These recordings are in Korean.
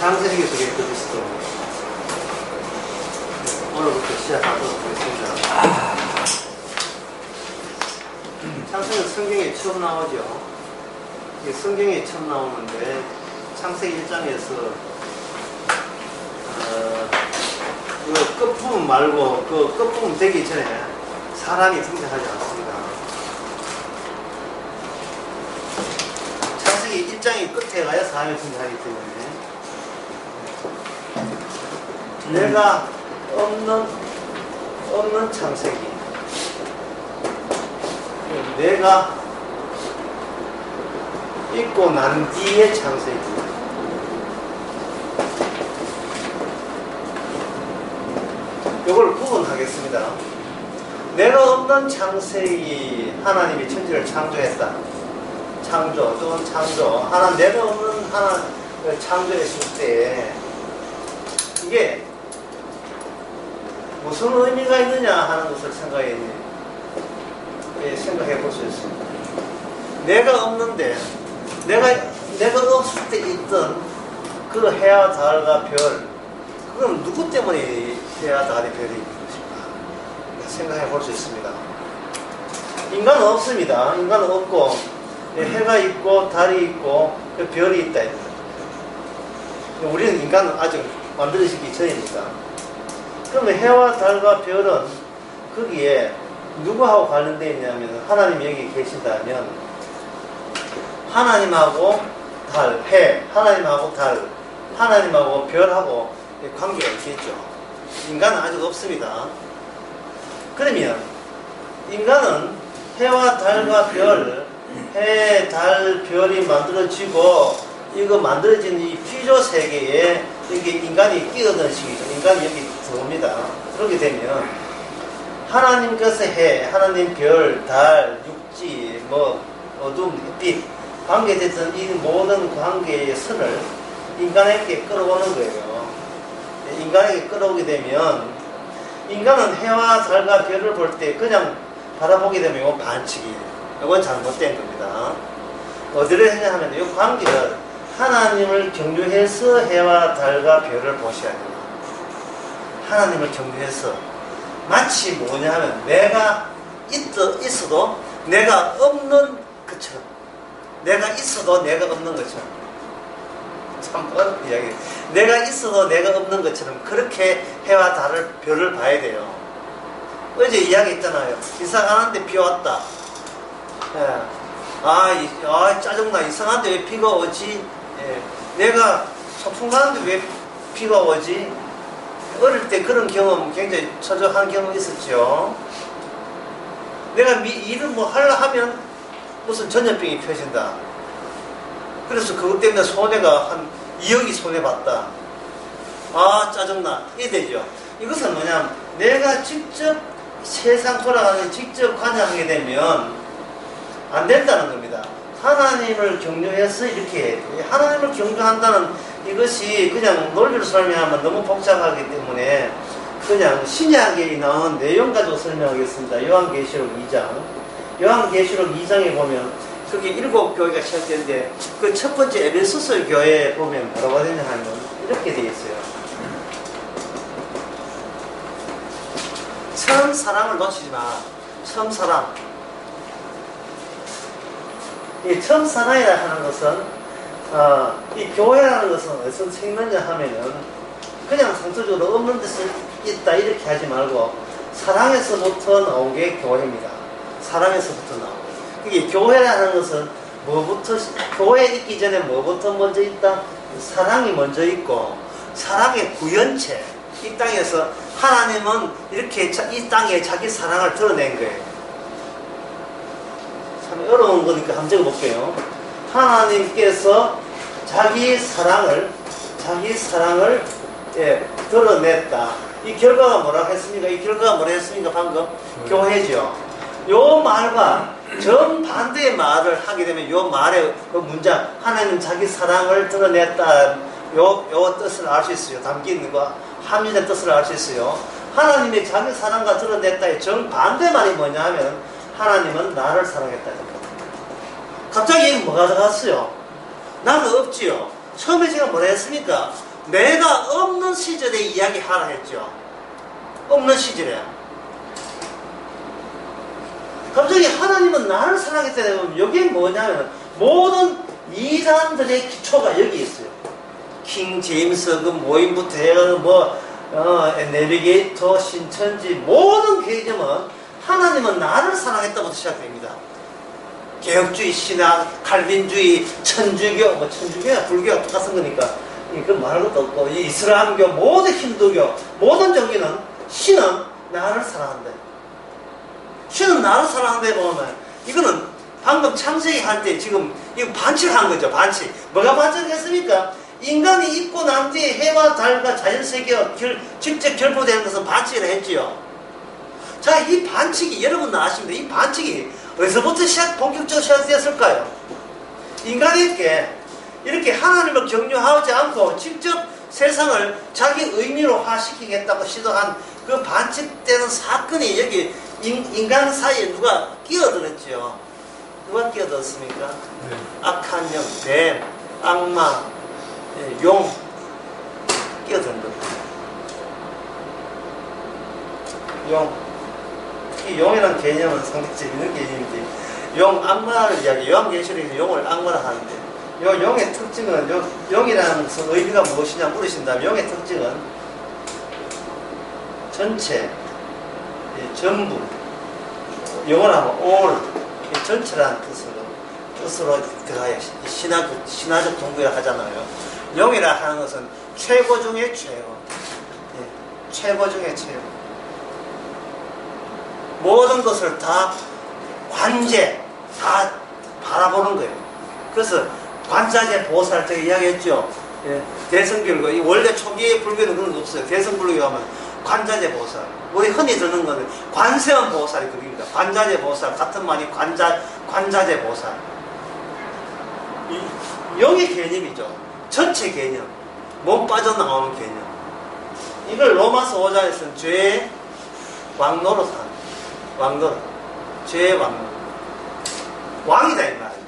창세기 속에 그리스도 오늘부터 시작하도록 하겠습니다. 창세기는 성경에 처음 나오죠. 이게 성경에 처음 나오는데 창세기 1장에서 그 끝부분 말고 그 끝부분 되기 전에 사람이 등장하지 않습니다. 창세기 1장이 끝에 가야 사람이 등장하기 때문에 내가 없는 창세기, 내가 있고 난 뒤의 창세기, 이걸 구분하겠습니다. 내가 없는 창세기, 하나님이 천지를 창조했다. 창조 또는 창조, 내가 없는 하나 창조했을 때 이게 무슨 의미가 있느냐 하는 것을 생각해 볼 수 있습니다. 내가 없는데, 내가 없을 때 있던 그 해와 달과 별, 그건 누구 때문에 해와 달이 별이 있는 것인가 생각해 볼 수 있습니다. 인간은 없습니다. 인간은 없고 해가 있고 달이 있고 별이 있다. 우리는 인간은 아직 만들어지기 전이니까. 그러면 해와 달과 별은 거기에 누구하고 관련되어 있냐면, 하나님이 여기 계신다면 하나님하고 달, 해, 하나님하고 달, 하나님하고 별하고 관계가 있겠죠. 인간은 아직 없습니다. 그러면 인간은 해와 달과 별, 해, 달, 별이 만들어지고 이거 만들어진 이 피조 세계에 이게 인간이 끼어든 시기죠. 인간이 여기 들어옵니다. 그렇게 되면 하나님께서 해, 하나님 별, 달, 육지, 어둠, 햇빛 관계됐던 이 모든 관계의 선을 인간에게 끌어오는 거예요. 인간에게 끌어오게 되면 인간은 해와 달과 별을 볼 때 그냥 바라보게 되면 이건 반칙이에요. 이건 잘못된 겁니다. 어디를 해야 하면 이 관계를 하나님을 경유해서 해와 달과 별을 보셔야 됩니다. 하나님을 경유해서 마치 뭐냐 하면 내가 있어도 내가 없는 것처럼, 내가 있어도 내가 없는 것처럼, 참 어려운 이야기. 내가 있어도 내가 없는 것처럼 그렇게 해와 달을 별을 봐야 돼요. 어제 이야기 있잖아요. 이사 가는데 비 왔다. 짜증나. 이상한데 왜 비가 오지? 내가 소풍 가는데 왜 비가 오지? 어릴 때 그런 경험 굉장히 처절한 경험이 있었죠. 내가 일을 하려 하면 무슨 전염병이 펴진다. 그래서 그것 때문에 손해가 한 2억이 손해봤다. 짜증나. 이래 되죠. 이것은 뭐냐면 내가 직접 세상 돌아가는 직접 관여하게 되면 안 된다는 겁니다. 하나님을 경유해서 이렇게, 하나님을 경유한다는 이것이 그냥 논리로 설명하면 너무 복잡하기 때문에 그냥 신약에 나온 내용 가지고 설명하겠습니다. 요한계시록 2장. 요한계시록 2장에 보면 그게 7교회가 시작되는데 그 첫 번째 에베소서 교회에 보면 뭐라고 되냐 하면 이렇게 되어 있어요. 처음 사랑을 놓치지 마. 처음 사랑. 이 처음 사랑이라 하는 것은 이 교회라는 것은 어디서 생겼냐 하면은 그냥 상투적으로 없는 데서 있다 이렇게 하지 말고 사랑에서부터 나온 게 교회입니다. 사랑에서부터 나온 게. 이게 교회라는 것은 뭐부터, 교회에 있기 전에 뭐부터 먼저 있다? 사랑이 먼저 있고, 사랑의 구현체. 이 땅에서 하나님은 이렇게 이 땅에 자기 사랑을 드러낸 거예요. 참 어려운 거니까 한번 적어볼게요. 하나님께서 자기 사랑을 드러냈다. 이 결과가 뭐라고 했습니까? 이 결과가 뭐라 했습니까? 방금? 교회죠. 요 말과 정반대의 말을 하게 되면 요 말의 그 문장, 하나님 자기 사랑을 드러냈다. 요 뜻을 알 수 있어요. 담겨 있는 거, 함의의 뜻을 알 수 있어요. 하나님이 자기 사랑과 드러냈다의 정반대 말이 뭐냐 하면 하나님은 나를 사랑했다. 갑자기 뭐가 들어갔어요? 나는 없지요. 처음에 제가 뭐라 했습니까? 내가 없는 시절에 이야기하라 했죠. 없는 시절에. 갑자기 하나님은 나를 사랑했다 하면 여기에 뭐냐면 모든 이단들의 기초가 여기 있어요. 킹 제임스 그 모임부터 해서 내비게이터, 신천지 모든 개념은 하나님은 나를 사랑했다부터 시작됩니다. 개혁주의 신학, 칼빈주의, 천주교, 천주교나 불교가 똑같은 거니까 그 말할 것도 없고, 이 이슬람교, 모든 힌두교, 모든 종교는 신은 나를 사랑한다. 신은 나를 사랑한다 보면 이거는 방금 창세기 할 때 지금 이거 반칙한 거죠. 반칙. 뭐가 반칙했습니까? 인간이 있고 난 뒤에 해와 달과 자연세계와 직접 결부되는 것은 반칙을 했지요. 자, 이 반칙이 여러분 아십니다. 이 반칙이 어디서부터 본격적으로 시작되었을까요? 인간이 이렇게 하나님을 경유하지 않고 직접 세상을 자기 의미로 화시키겠다고 시도한 그 반칙되는 사건이 여기 인간 사이에 누가 끼어들었죠. 누가 끼어들었습니까? 네. 악한 영, 뱀, 악마, 용 끼어든 것. 용. 이 용이라는 개념은 상당히 재밌는 개념인데, 용, 악마를 이야기, 요한계시록에서 용을 악마라 하는데, 요 용의 특징은, 용이라는 의미가 무엇이냐 물으신다면, 용의 특징은 전체, 전부, 영어로 하면 all, 전체라는 뜻으로 들어가야 신화적 동부라 하잖아요. 용이라 하는 것은 최고 중에 최고, 최고 중에 최고. 모든 것을 다 관제, 다 바라보는 거예요. 그래서 관자재 보살 제가 이야기했죠. 대성불교, 원래 초기의 불교는 그런 거 없어요. 대성불교 하면 관자재 보살. 우리 흔히 듣는 거는 관세음 보살이 그립니다. 관자재 보살, 같은 말이 관자재 보살. 영의 개념이죠. 전체 개념. 몸 빠져나오는 개념. 이걸 로마서 5장에서는 죄의 왕노릇 하는. 왕노릇. 죄의 왕노릇. 왕이다, 이 말이에요.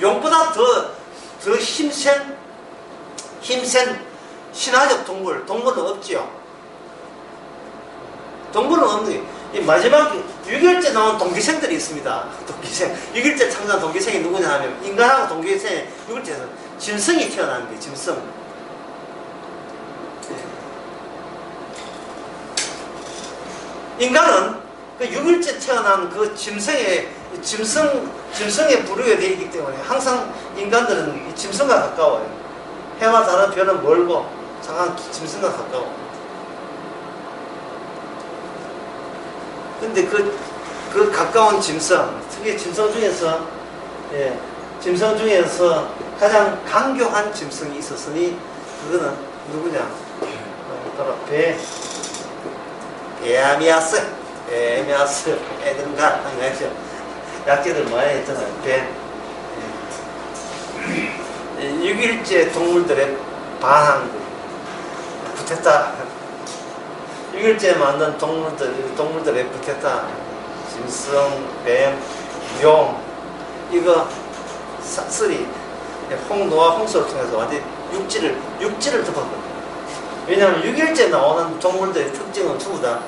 용보다 더 힘센 신화적 동물은 없지요. 동물은 없는 이 마지막 6일째 나온 동기생들이 있습니다. 동기생. 6일째 창조한 동기생이 누구냐 하면 인간하고 동기생의 6일째에서 짐승이 태어나는 게 짐승. 인간은 그 6일째 태어난 그 짐승에 부류에 되어 있기 때문에 항상 인간들은 이 짐승과 가까워요. 해와 다른 별은 멀고 상한 짐승과 가까워. 근데 그 가까운 짐승, 특히 짐승 중에서 가장 강교한 짐승이 있었으니 그거는 누구냐? 바로 베아미아스, 에든가 하는 거죠. 약재들 많이 했잖아요. 6일째 동물들의 반항 붙었다. 6일째 만든 동물들의 붙었다. 짐승, 뱀, 용, 이거 쓰리 홍노와 홍소를 통해서 완전히 육지를 덮었거든요. 왜냐하면 6일째 나오는 동물들의 특징은 전부 다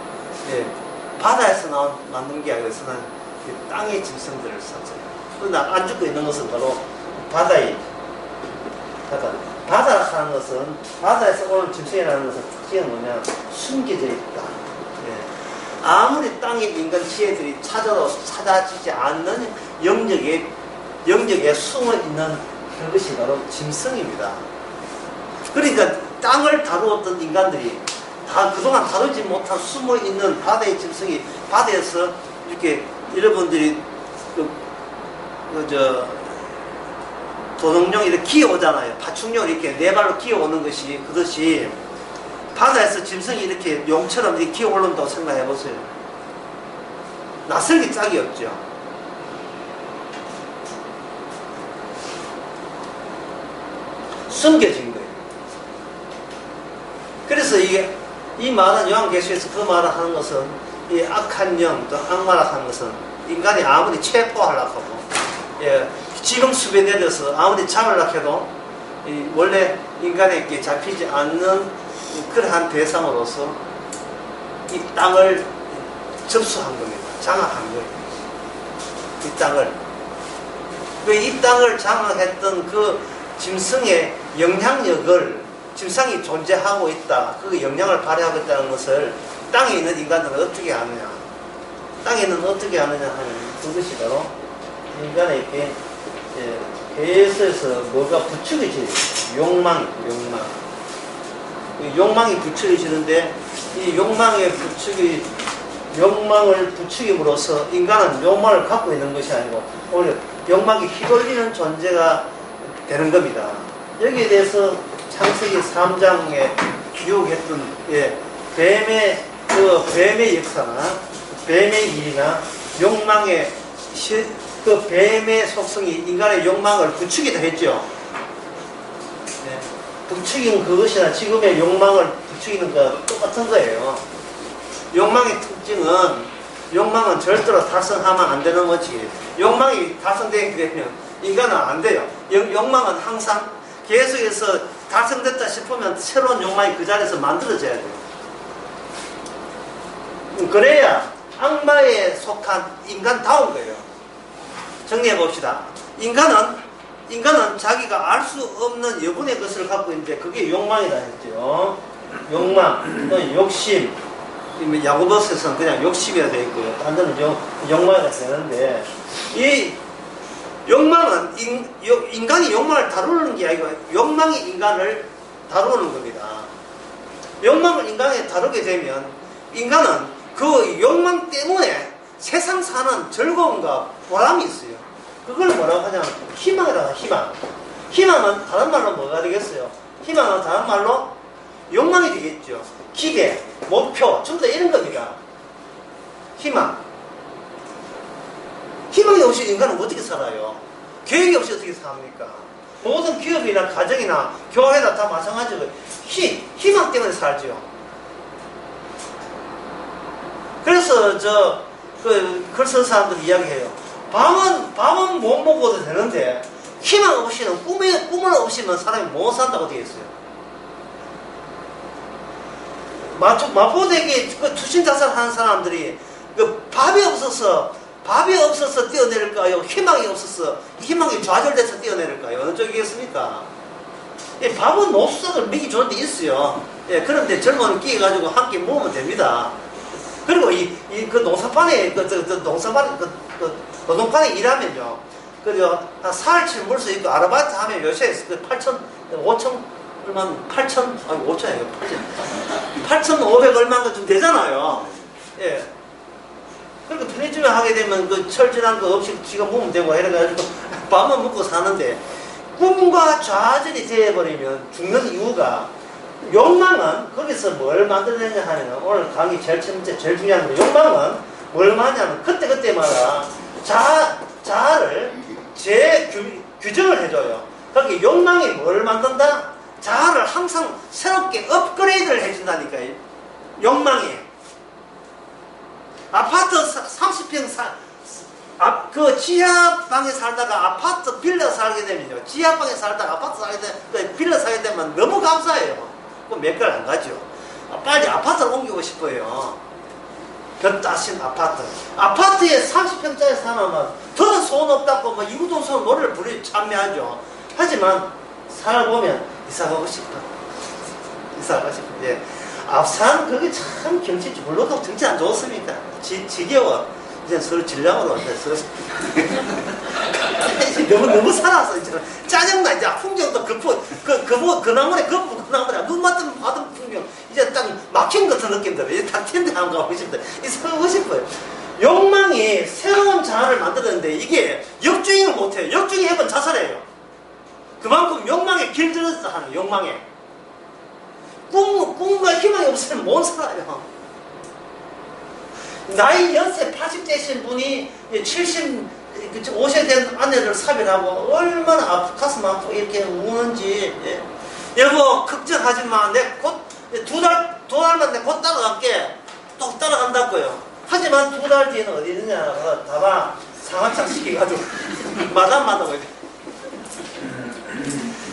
바다에서 만든 게 아니라 땅의 짐승들을 샀어요. 그러나 안 죽고 있는 것은 바로 바다라 하는 것은, 바다에서 오는 짐승이라는 것은 특징은 뭐냐? 숨겨져 있다. 아무리 땅의 민간 지혜들이 찾아지지 않는 영역에 숨어 있는 그것이 바로 짐승입니다. 그러니까 땅을 다루었던 인간들이 다 그동안 다루지 못한 숨어 있는 바다의 짐승이 바다에서 이렇게 여러분들이 도둑용 이렇게 기어오잖아요. 파충용 이렇게 네 발로 기어오는 것이 그것이 바다에서 짐승이 이렇게 용처럼 이렇게 기어올른다고 생각해 보세요. 낯설기 짝이 없죠. 숨겨진 거예요. 그래서 이 말은 요한계시록에서 그 말을 하는 것은 이 악한 영, 또 악마라 하는 것은 인간이 아무리 체포하려고 하고 지금 숲에 내려서 아무리 잡으려고 해도 원래 인간에게 잡히지 않는 그러한 대상으로서 이 땅을 접수한 겁니다. 장악한 거예요. 이 땅을. 이 땅을 장악했던 그 짐승의 영향력을, 짐승이 존재하고 있다, 그 영향을 발휘하고 있다는 것을 땅에 있는 인간들은 어떻게 아느냐. 땅에 있는 어떻게 아느냐 하는 그것이 바로 인간에게 계속해서 뭐가 부추겨지는 욕망. 욕망이 부추겨지는데 이 욕망을 부추김으로써 인간은 욕망을 갖고 있는 것이 아니고 오히려 욕망이 휘둘리는 존재가 되는 겁니다. 여기에 대해서 창세기 3장에 유혹했던 뱀의 역사나 뱀의 일이나 욕망의 그 뱀의 속성이 인간의 욕망을 부추기다 했죠. 부추긴 그것이나 지금의 욕망을 부추기는 거 똑같은 거예요. 욕망의 특징은 욕망은 절대로 달성하면 안 되는 거지. 욕망이 달성되게 되면 인간은 안 돼요. 욕망은 항상 계속해서 달성됐다 싶으면 새로운 욕망이 그 자리에서 만들어져야 돼요. 그래야 악마에 속한 인간다운 거예요. 정리해 봅시다. 인간은 자기가 알 수 없는 여분의 것을 갖고 있는데 그게 욕망이라 했죠. 욕망 또는 욕심. 야고보서에서는 그냥 욕심이라 되어 있고요. 딴 데는 욕망이라 되는데 이 욕망은 인간이 욕망을 다루는 게 아니고 욕망이 인간을 다루는 겁니다. 욕망을 인간에 다루게 되면 인간은 그 욕망 때문에 세상 사는 즐거움과 보람이 있어요. 그걸 뭐라고 하냐면 희망이라고 희망. 희망은 다른 말로 뭐가 되겠어요? 희망은 다른 말로 욕망이 되겠죠. 기대, 목표, 전부 다 이런 겁니다. 희망. 희망이 없이 인간은 어떻게 살아요? 계획이 없이 어떻게 삽니까? 모든 기업이나 가정이나 교회나 다 마찬가지고 희망 때문에 살죠. 그래서 글 쓴 사람들 이야기해요. 밥은 못 먹어도 되는데 희망 없이는 꿈을 없이는 사람이 못 산다고 되어 있어요. 마포대교에 그 투신자살 하는 사람들이 밥이 없어서 뛰어내릴까요? 희망이 없어서 희망이 좌절돼서 뛰어내릴까요? 어느 쪽이겠습니까? 밥은 노숙자들 먹이 좋은 데 있어요. 그런데 젊은 끼어가지고 한 끼 먹으면 됩니다. 그리고 그 농사판에 노동판에 일하면요, 한 사흘치 물수 있고 아르바이트 하면 요새 8,500 얼마인가 좀 되잖아요. 예. 그러니까 편의점에 하게 되면 그 철저한 거 없이 지가 먹으면 되고 이래가지고 밥만 먹고 사는데 꿈과 좌절이 되어버리면 죽는 이유가 욕망은 거기서 뭘 만들어내냐 하면 오늘 강의 제일 중요한 거 욕망은 뭘 하냐면 그때마다 자아를 규정을 해줘요. 그러니까 욕망이 뭘 만든다? 자아를 항상 새롭게 업그레이드를 해준다니까요. 욕망이. 아파트 30평 그 지하방에 살다가 아파트 빌라 살게 되면요. 지하방에 살다가 아파트 살게 되면, 빌라 살게 되면 너무 감사해요. 그럼 몇 개를 안 가죠. 빨리 아파트를 옮기고 싶어요. 벽 따신 아파트. 아파트에 30평짜리 사람은 더는 소원 없다고 이구동성 노래를 부르 참여하죠. 하지만 살아보면 이사가고 싶어. 예. 앞산 그게 참 경치 물론 경치 안 좋습니까? 지겨워. 이제 서로 질량으로 서로 너무 살아서 이제 짜증나. 이제 풍경도 그 나무에 눈 맞으면 받은 풍경 이제 딱 막힌 같은 느낌들. 이제 딱 텐데 한번 가고 싶다. 이 서고 싶어요. 욕망이 새로운 자아를 만들었는데 이게 역주행을 못해요. 역주행하면 자살해요. 그만큼 욕망에 길들여서 하는 욕망에. 꿈과 희망이 없으면 못 살아요. 나이 연세 80대신 분이 50에 된 아내를 삽입하고 얼마나 가슴 아프고 이렇게 우는지. 예. 여보 걱정하지 마. 내 곧 두 달만 내 곧 따라갈게. 또 따라간다고요. 하지만 2달 뒤에는 어디 있느냐 다봐 상하차 시켜가지고 마담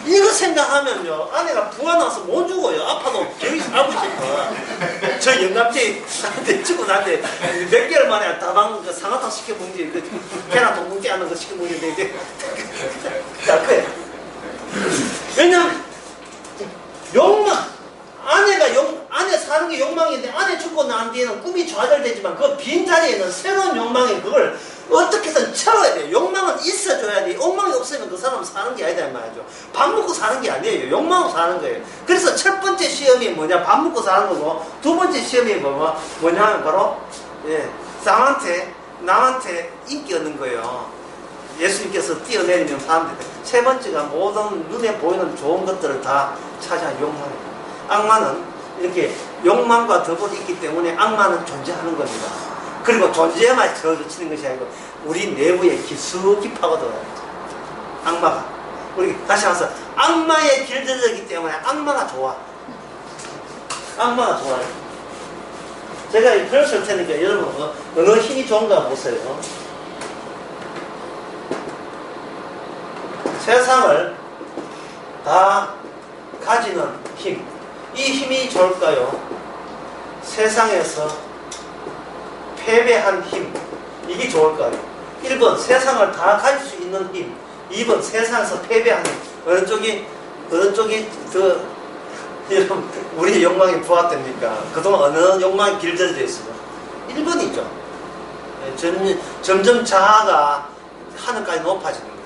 이거 생각하면요, 아내가 부하 나서 못 죽어요. 아파도 기억이 알고 싶어. 저 영감제한테 죽고 나한테 몇 개월 만에 다방 그 상하탕 시켜 먹는지, 그 계란 동동깨 하는 거 시켜 먹는데, 이제. 그래. 왜냐면, 욕망. 아내 사는 게 욕망인데, 아내 죽고 난 뒤에는 꿈이 좌절되지만, 그 빈자리에는 새로운 욕망이 그걸 어떻게든 채워야 돼요. 욕망은 있어줘야 돼요. 욕망이 없으면 그 사람은 사는 게 아니다, 이 말이죠. 밥 먹고 사는 게 아니에요. 욕망으로 사는 거예요. 그래서 첫 번째 시험이 뭐냐, 밥 먹고 사는 거고, 두 번째 시험이 뭐냐면 바로, 남한테 인기 얻는 거예요. 예수님께서 뛰어내리면 사람들이. 세 번째가 모든 눈에 보이는 좋은 것들을 다 차지한 욕망이에요. 악마는 이렇게 욕망과 더불어 있기 때문에 악마는 존재하는 겁니다. 그리고 존재만 저주치는 것이 아니고 우리 내부에 깊숙이 파고들어요. 악마가. 우리 다시 한번 악마에 길들여지기 때문에 악마가 좋아. 악마가 좋아요. 제가 그랬을 테니까 여러분 어느 힘이 좋은가 보세요. 세상을 다 가지는 힘. 이 힘이 좋을까요? 세상에서 패배한 힘. 이게 좋을까요? 1번 세상을 다 가질 수 있는 힘. 2번 세상에서 패배한 힘. 어느 쪽이 더 여러분 우리의 욕망이 부합됩니까? 그동안 어느 욕망이 길들여져 있어요? 1번이죠. 점점 자아가 하늘까지 높아지는 거예요.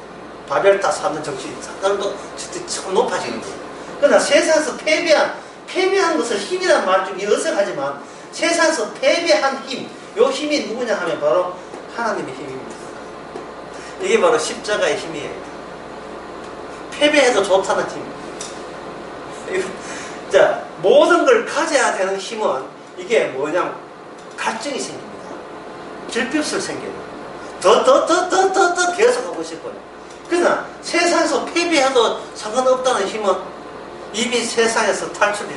바벨탑 쌓는 정신이 참 높아지는 거예요. 그러나 세상에서 패배한 것을 힘이라는 말 좀 어색하지만 세상에서 패배한 힘, 요 힘이 누구냐 하면 바로 하나님의 힘입니다. 이게 바로 십자가의 힘이에요. 패배해도 좋다는 힘. 자, 모든 걸 가져야 되는 힘은 이게 뭐냐, 갈증이 생깁니다. 질병을 생겨요. 더 계속 하고 싶어요. 그러나 세상에서 패배해도 상관없다는 힘은 이미 세상에서 탈출이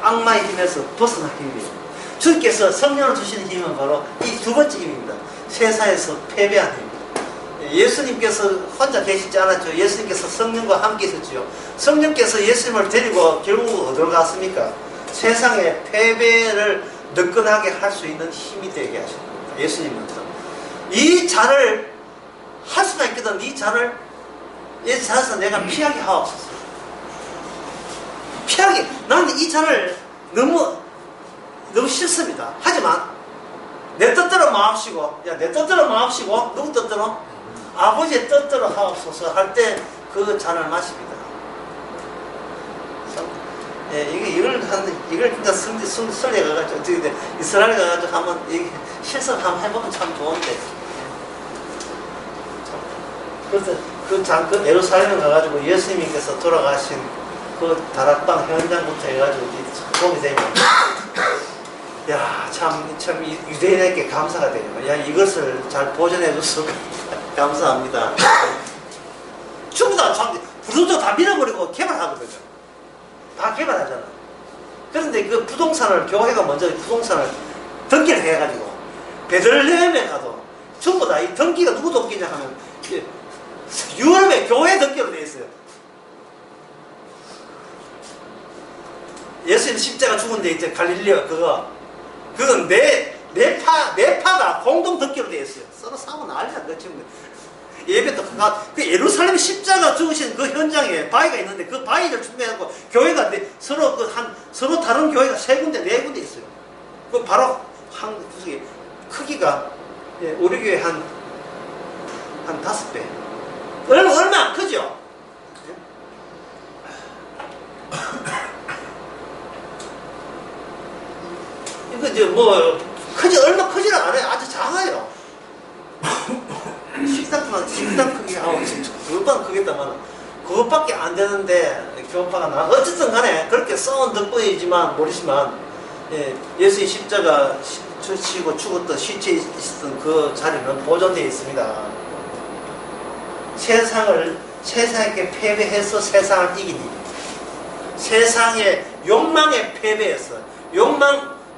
악마의 힘에서 벗어난 힘이에요. 주님께서 성령을 주시는 힘은 바로 이 두 번째 힘입니다. 세상에서 패배한 힘. 예수님께서 혼자 계시지 않았죠. 예수님께서 성령과 함께 있었죠. 성령께서 예수님을 데리고 결국 어디로 갔습니까? 세상의 패배를 느끈하게 할 수 있는 힘이 되게 하신 겁니다. 예수님은 이 잔을 할 수가 있거든. 이 잔을 예수님께서 내가 피하게 하옵소서. 피하게. 나는 이 잔을 너무 싫습니다. 하지만 내 뜻대로 마옵시고, 내 뜻대로 마옵시고, 누구 뜻대로? 아버지의 뜻대로 하옵소서 할 때 그 잔을 마십니다. 이걸 진짜 설레 가가지고 이스라엘 가가지고 한번 실습 한번 해보면 참 좋은데. 그래서 그 예루살렘에 가가지고 예수님께서 돌아가신 그 다락방 현장부터 해가지고 도움이 되면, 야, 참 유대인에게 감사가 돼요. 야, 이것을 잘 보존해줘서 감사합니다. 전부 다 부동산 다 밀어버리고 개발하거든요. 다 개발하잖아. 그런데 그 부동산을 교회가 먼저 부동산을 등기를 해가지고 베들레헴에 가도 전부 다 이 등기가 누구 등기냐 하면 유럽의 교회 등기로 되어 있어요. 예수님 십자가 죽은 데 이제 갈릴리아 그건 네파가 공동 등기로 되어 있어요. 서로 싸우고 난리야. 그 지금 예배도 그 예루살렘 십자가 죽으신 그 현장에 바위가 있는데 그 바위를 준비하고 교회가 서로 다른 교회가 세 군데 네 군데 있어요. 그 바로 한 구석이 크기가 우리 교회 한 5배. 얼마 안 크죠? 이거 이제 얼마 크지는 않아요. 아주 작아요. 식당 크기가 그것보다 크겠다만 그것밖에 안 되는데 교파가 나. 어쨌든 간에 그렇게 썩은 덕분이지만 모르지만 예수의 십자가 치고 죽었던 시체 있었던 그 자리는 보존되어 있습니다. 세상에게 패배해서 세상을 이긴 힘. 세상의 욕망에 패배해서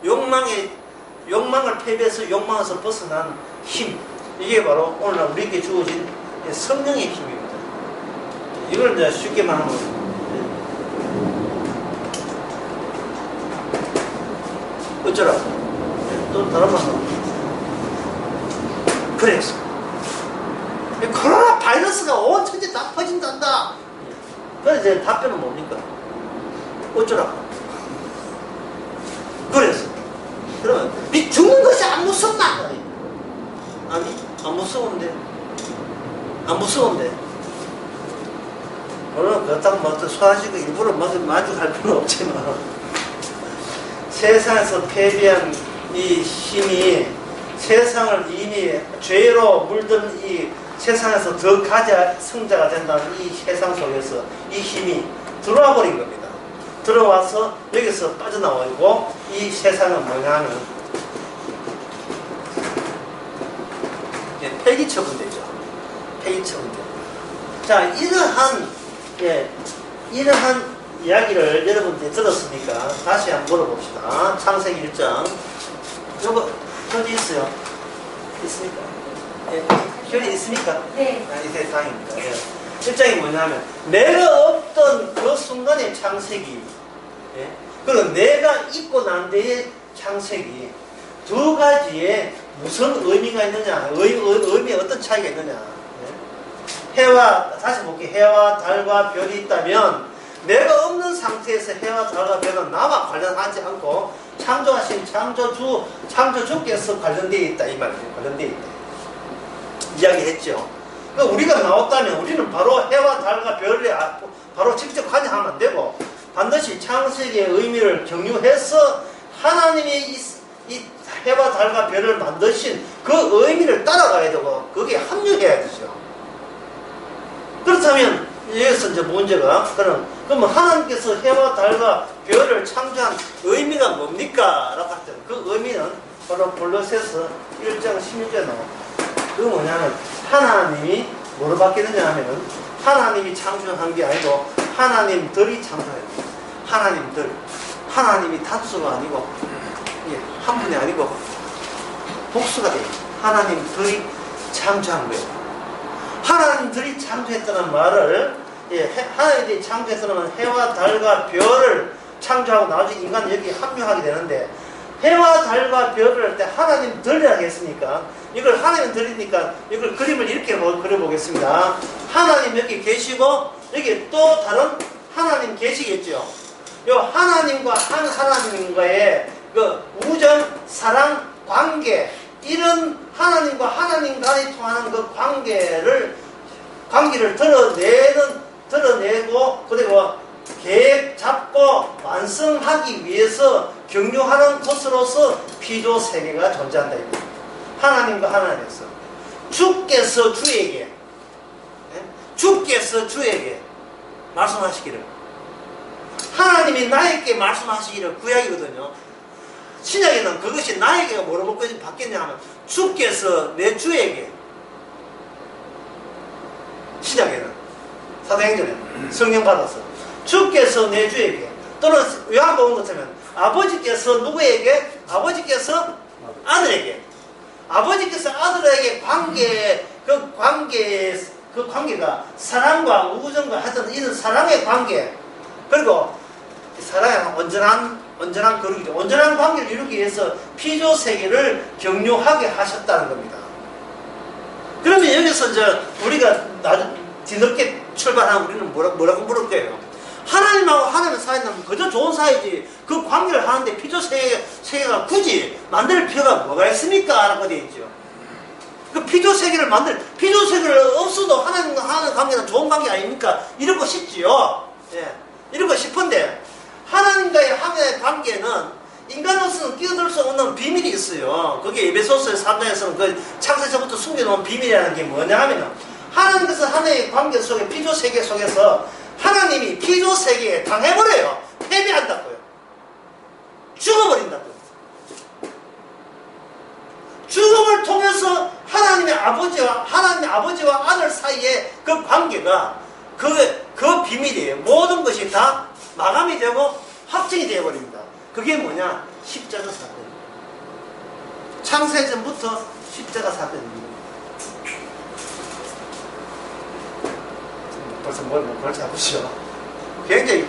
욕망을 패배해서 욕망에서 벗어난 힘. 이게 바로 오늘날 우리에게 주어진 성령의 힘입니다. 이걸 이제 쉽게 말하면 어쩌라고? 또 다른 말 그래서 코로나 바이러스가 온 천지 다 퍼진단다. 그래서 이제 답변은 뭡니까? 어쩌라고? 그래서 그러면 니 죽는 것이 안 무섭나? 아니 안 무서운데 안 무서운데 물론 그렇다고 뭐 소화시고 일부러 마주할 필요는 없지만 세상에서 패배한 이 힘이 세상을 이미 죄로 물든 이 세상에서 더 가자 승자가 된다는 이 세상 속에서 이 힘이 들어와 버린 겁니다. 들어와서 여기서 빠져나오고 이 세상은 뭐냐 하면 폐기 처분되죠. 폐기 처분돼. 자, 이러한 이야기를 여러분들이 들었으니까 다시 한번 물어봅시다. 창세기 1장. 요거 표지 있어요? 있습니까? 예. 표지 있습니까? 네. 이 세상입니다. 예. 1장이 뭐냐면 내가 없던 그 순간의 창세기, 예. 그리고 내가 있고 난 뒤의 창세기 두 가지에 무슨 의미가 있느냐, 의미에 어떤 차이가 있느냐. 예. 해와 다시 볼게요. 해와 달과 별이 있다면 내가 없는 상태에서 해와 달과 별은 나와 관련하지 않고 창조하신 창조주께서 관련되어 있다 이 말이죠. 관련되어 있다. 이야기했죠. 그러니까 우리가 나왔다면 우리는 바로 해와 달과 별에 바로 직접 관여하면 안 되고 반드시 창세기의 의미를 경유해서 하나님이 이 해와 달과 별을 만드신 그 의미를 따라가야 되고 거기에 합류해야 되죠. 그렇다면 여기서 이제 문제가 그러면 하나님께서 해와 달과 별을 창조한 의미가 뭡니까? 라고 할 때 그 의미는 바로 골로새서 1장 16절에 나옵니다. 그 뭐냐면 하나님이 뭐로 바뀌느냐 하면은 하나님이 창조한 게 아니고 하나님들이 창조해요. 하나님이 단수가 아니고 한 분이 아니고 복수가 돼요. 하나님들이 창조한 거예요. 하나님들이 창조했다는 말을 하나님들이 창조했다는 해와 달과 별을 창조하고 나중에 인간은 여기 합류하게 되는데 해와 달과 별을 할 때 하나님들이라고 했으니까 이걸 하나님들이니까 이걸 그림을 이렇게 그려보겠습니다. 하나님 여기 계시고 여기 또 다른 하나님 계시겠죠. 요 하나님과 한 하나님과의 그 우정, 사랑, 관계 이런 하나님과 하나님 간에 통하는 그 관계를 드러내고 그리고 계획 잡고 완성하기 위해서 경유하는 것으로서 피조 세계가 존재한다. 하나님과 하나님에서 주께서 주에게 말씀하시기를 하나님이 나에게 말씀하시기를 구약이거든요. 신약에는 그것이 나에게가 뭐로 바뀌었냐 하면 주께서 내 주에게 신약에는 사도행전에 성령 받아서 주께서 내 주에게 또는 요한복음 같으면 아버지께서 누구에게? 아버지께서 아들에게 아버지께서 아들에게 그 관계가 사랑과 우정과 하여튼 이런 사랑의 관계 그리고 사랑의 온전한 거룩이죠. 온전한 관계를 이루기 위해서 피조 세계를 경유하게 하셨다는 겁니다. 그러면 여기서 이제 우리가 뒤늦게 출발한 우리는 뭐라고 물을 거예요? 하나님하고 하나님 사이는 그저 좋은 사이지 그 관계를 하는데 피조 세계가 굳이 만들 필요가 뭐가 있습니까? 라고 되어 있죠. 그 피조 세계를 없어도 하나님과 하나님 관계는 좋은 관계 아닙니까? 이러고 싶지요. 예. 이러고 싶은데 하나님과의 하나님의 관계는 인간으로서는 끼어들 수 없는 비밀이 있어요. 그게 에베소서 3장에서는 그 창세전부터 숨겨놓은 비밀이라는 게 뭐냐 하면은 하나님께서 하나님의 관계 속에 피조 세계 속에서 하나님이 피조 세계에 당해버려요. 패배한다고요. 죽어버린다고요. 죽음을 통해서 하나님의 아버지와 아들 사이의 그 관계가 그 비밀이에요. 모든 것이 다 마감이 되고 확정이 되어버립니다. 그게 뭐냐? 십자가 사건입니다. 창세전부터 십자가 사건입니다. 벌써 뭘 잡으시오. 굉장히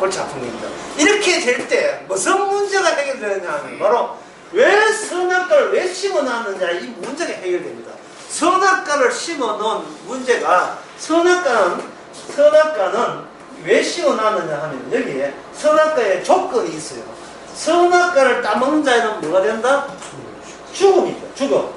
골치 아픈 겁니다. 이렇게 될 때 무슨 문제가 해결되느냐 하면 바로 왜 선악과를 왜 심어놨느냐 이 문제가 해결됩니다. 선악과를 심어놓은 문제가 선악과는 왜 심어놨느냐 하면 여기에 선악과에 조건이 있어요. 선악과를 따먹는 자에는 뭐가 된다? 죽음이다. 죽음.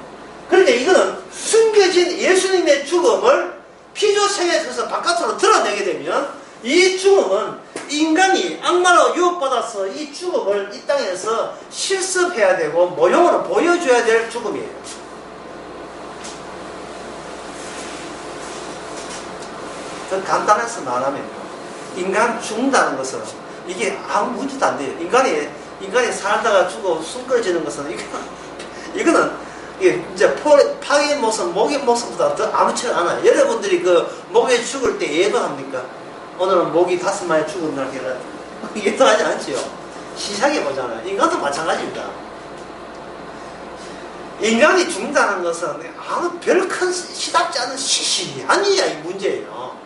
그런데 이거는 숨겨진 예수님의 죽음을 피조세계에서 바깥으로 드러내게 되면 이 죽음은 인간이 악마로 유혹받아서 이 죽음을 이 땅에서 실습해야 되고 모형으로 보여줘야 될 죽음이에요. 더 간단해서 말하면요, 인간 죽는다는 것은 이게 아무 문제도 안 돼요. 인간이 살다가 죽어 숨 끊어지는 것은 이거는 이제 파의 모습, 목의 모습보다 더 아무렇지가 않아요. 여러분들이 그 목에 죽을 때 예도합니까? 오늘은 목이 5마리 죽은 날 해라. 예도하지 않지요. 시작해 보잖아요. 인간도 마찬가지입니다. 인간이 죽는다는 것은 아무 별 큰 시답지 않은 시시한 이 문제예요.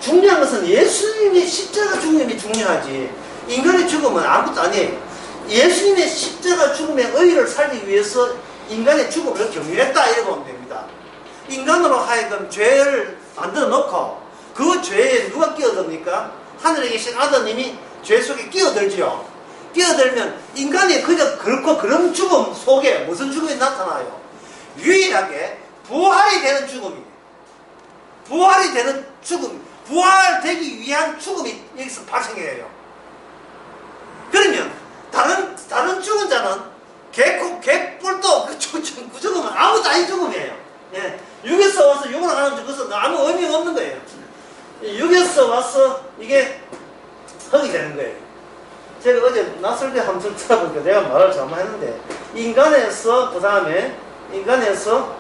중요한 것은 예수님의 십자가 죽음이 중요하지 인간의 죽음은 아무것도 아니에요. 예수님의 십자가 죽음의 의의를 살기 위해서 인간의 죽음을 경유했다 이렇게 보면 됩니다. 인간으로 하여금 죄를 만들어 놓고 그 죄에 누가 끼어듭니까? 하늘에 계신 아드님이 죄 속에 끼어들지요. 끼어들면 인간이 그렇고 그런 죽음 속에 무슨 죽음이 나타나요? 유일하게 부활이 되는 죽음이에요. 부활이 되는 죽음, 부활되기 위한 죽음이 여기서 발생해요. 그러면 다른 죽은 자는 개뿔도 그 죽음은 아무것도 아닌 죽음이에요. 예. 육에서 와서 육으로 가는 것은 아무 의미가 없는 거예요. 육에서 와서 이게 흙이 되는 거예요. 제가 어제 낯설게 한번 들어보니까 내가 말을 잘못했는데 인간에서 그 다음에 인간에서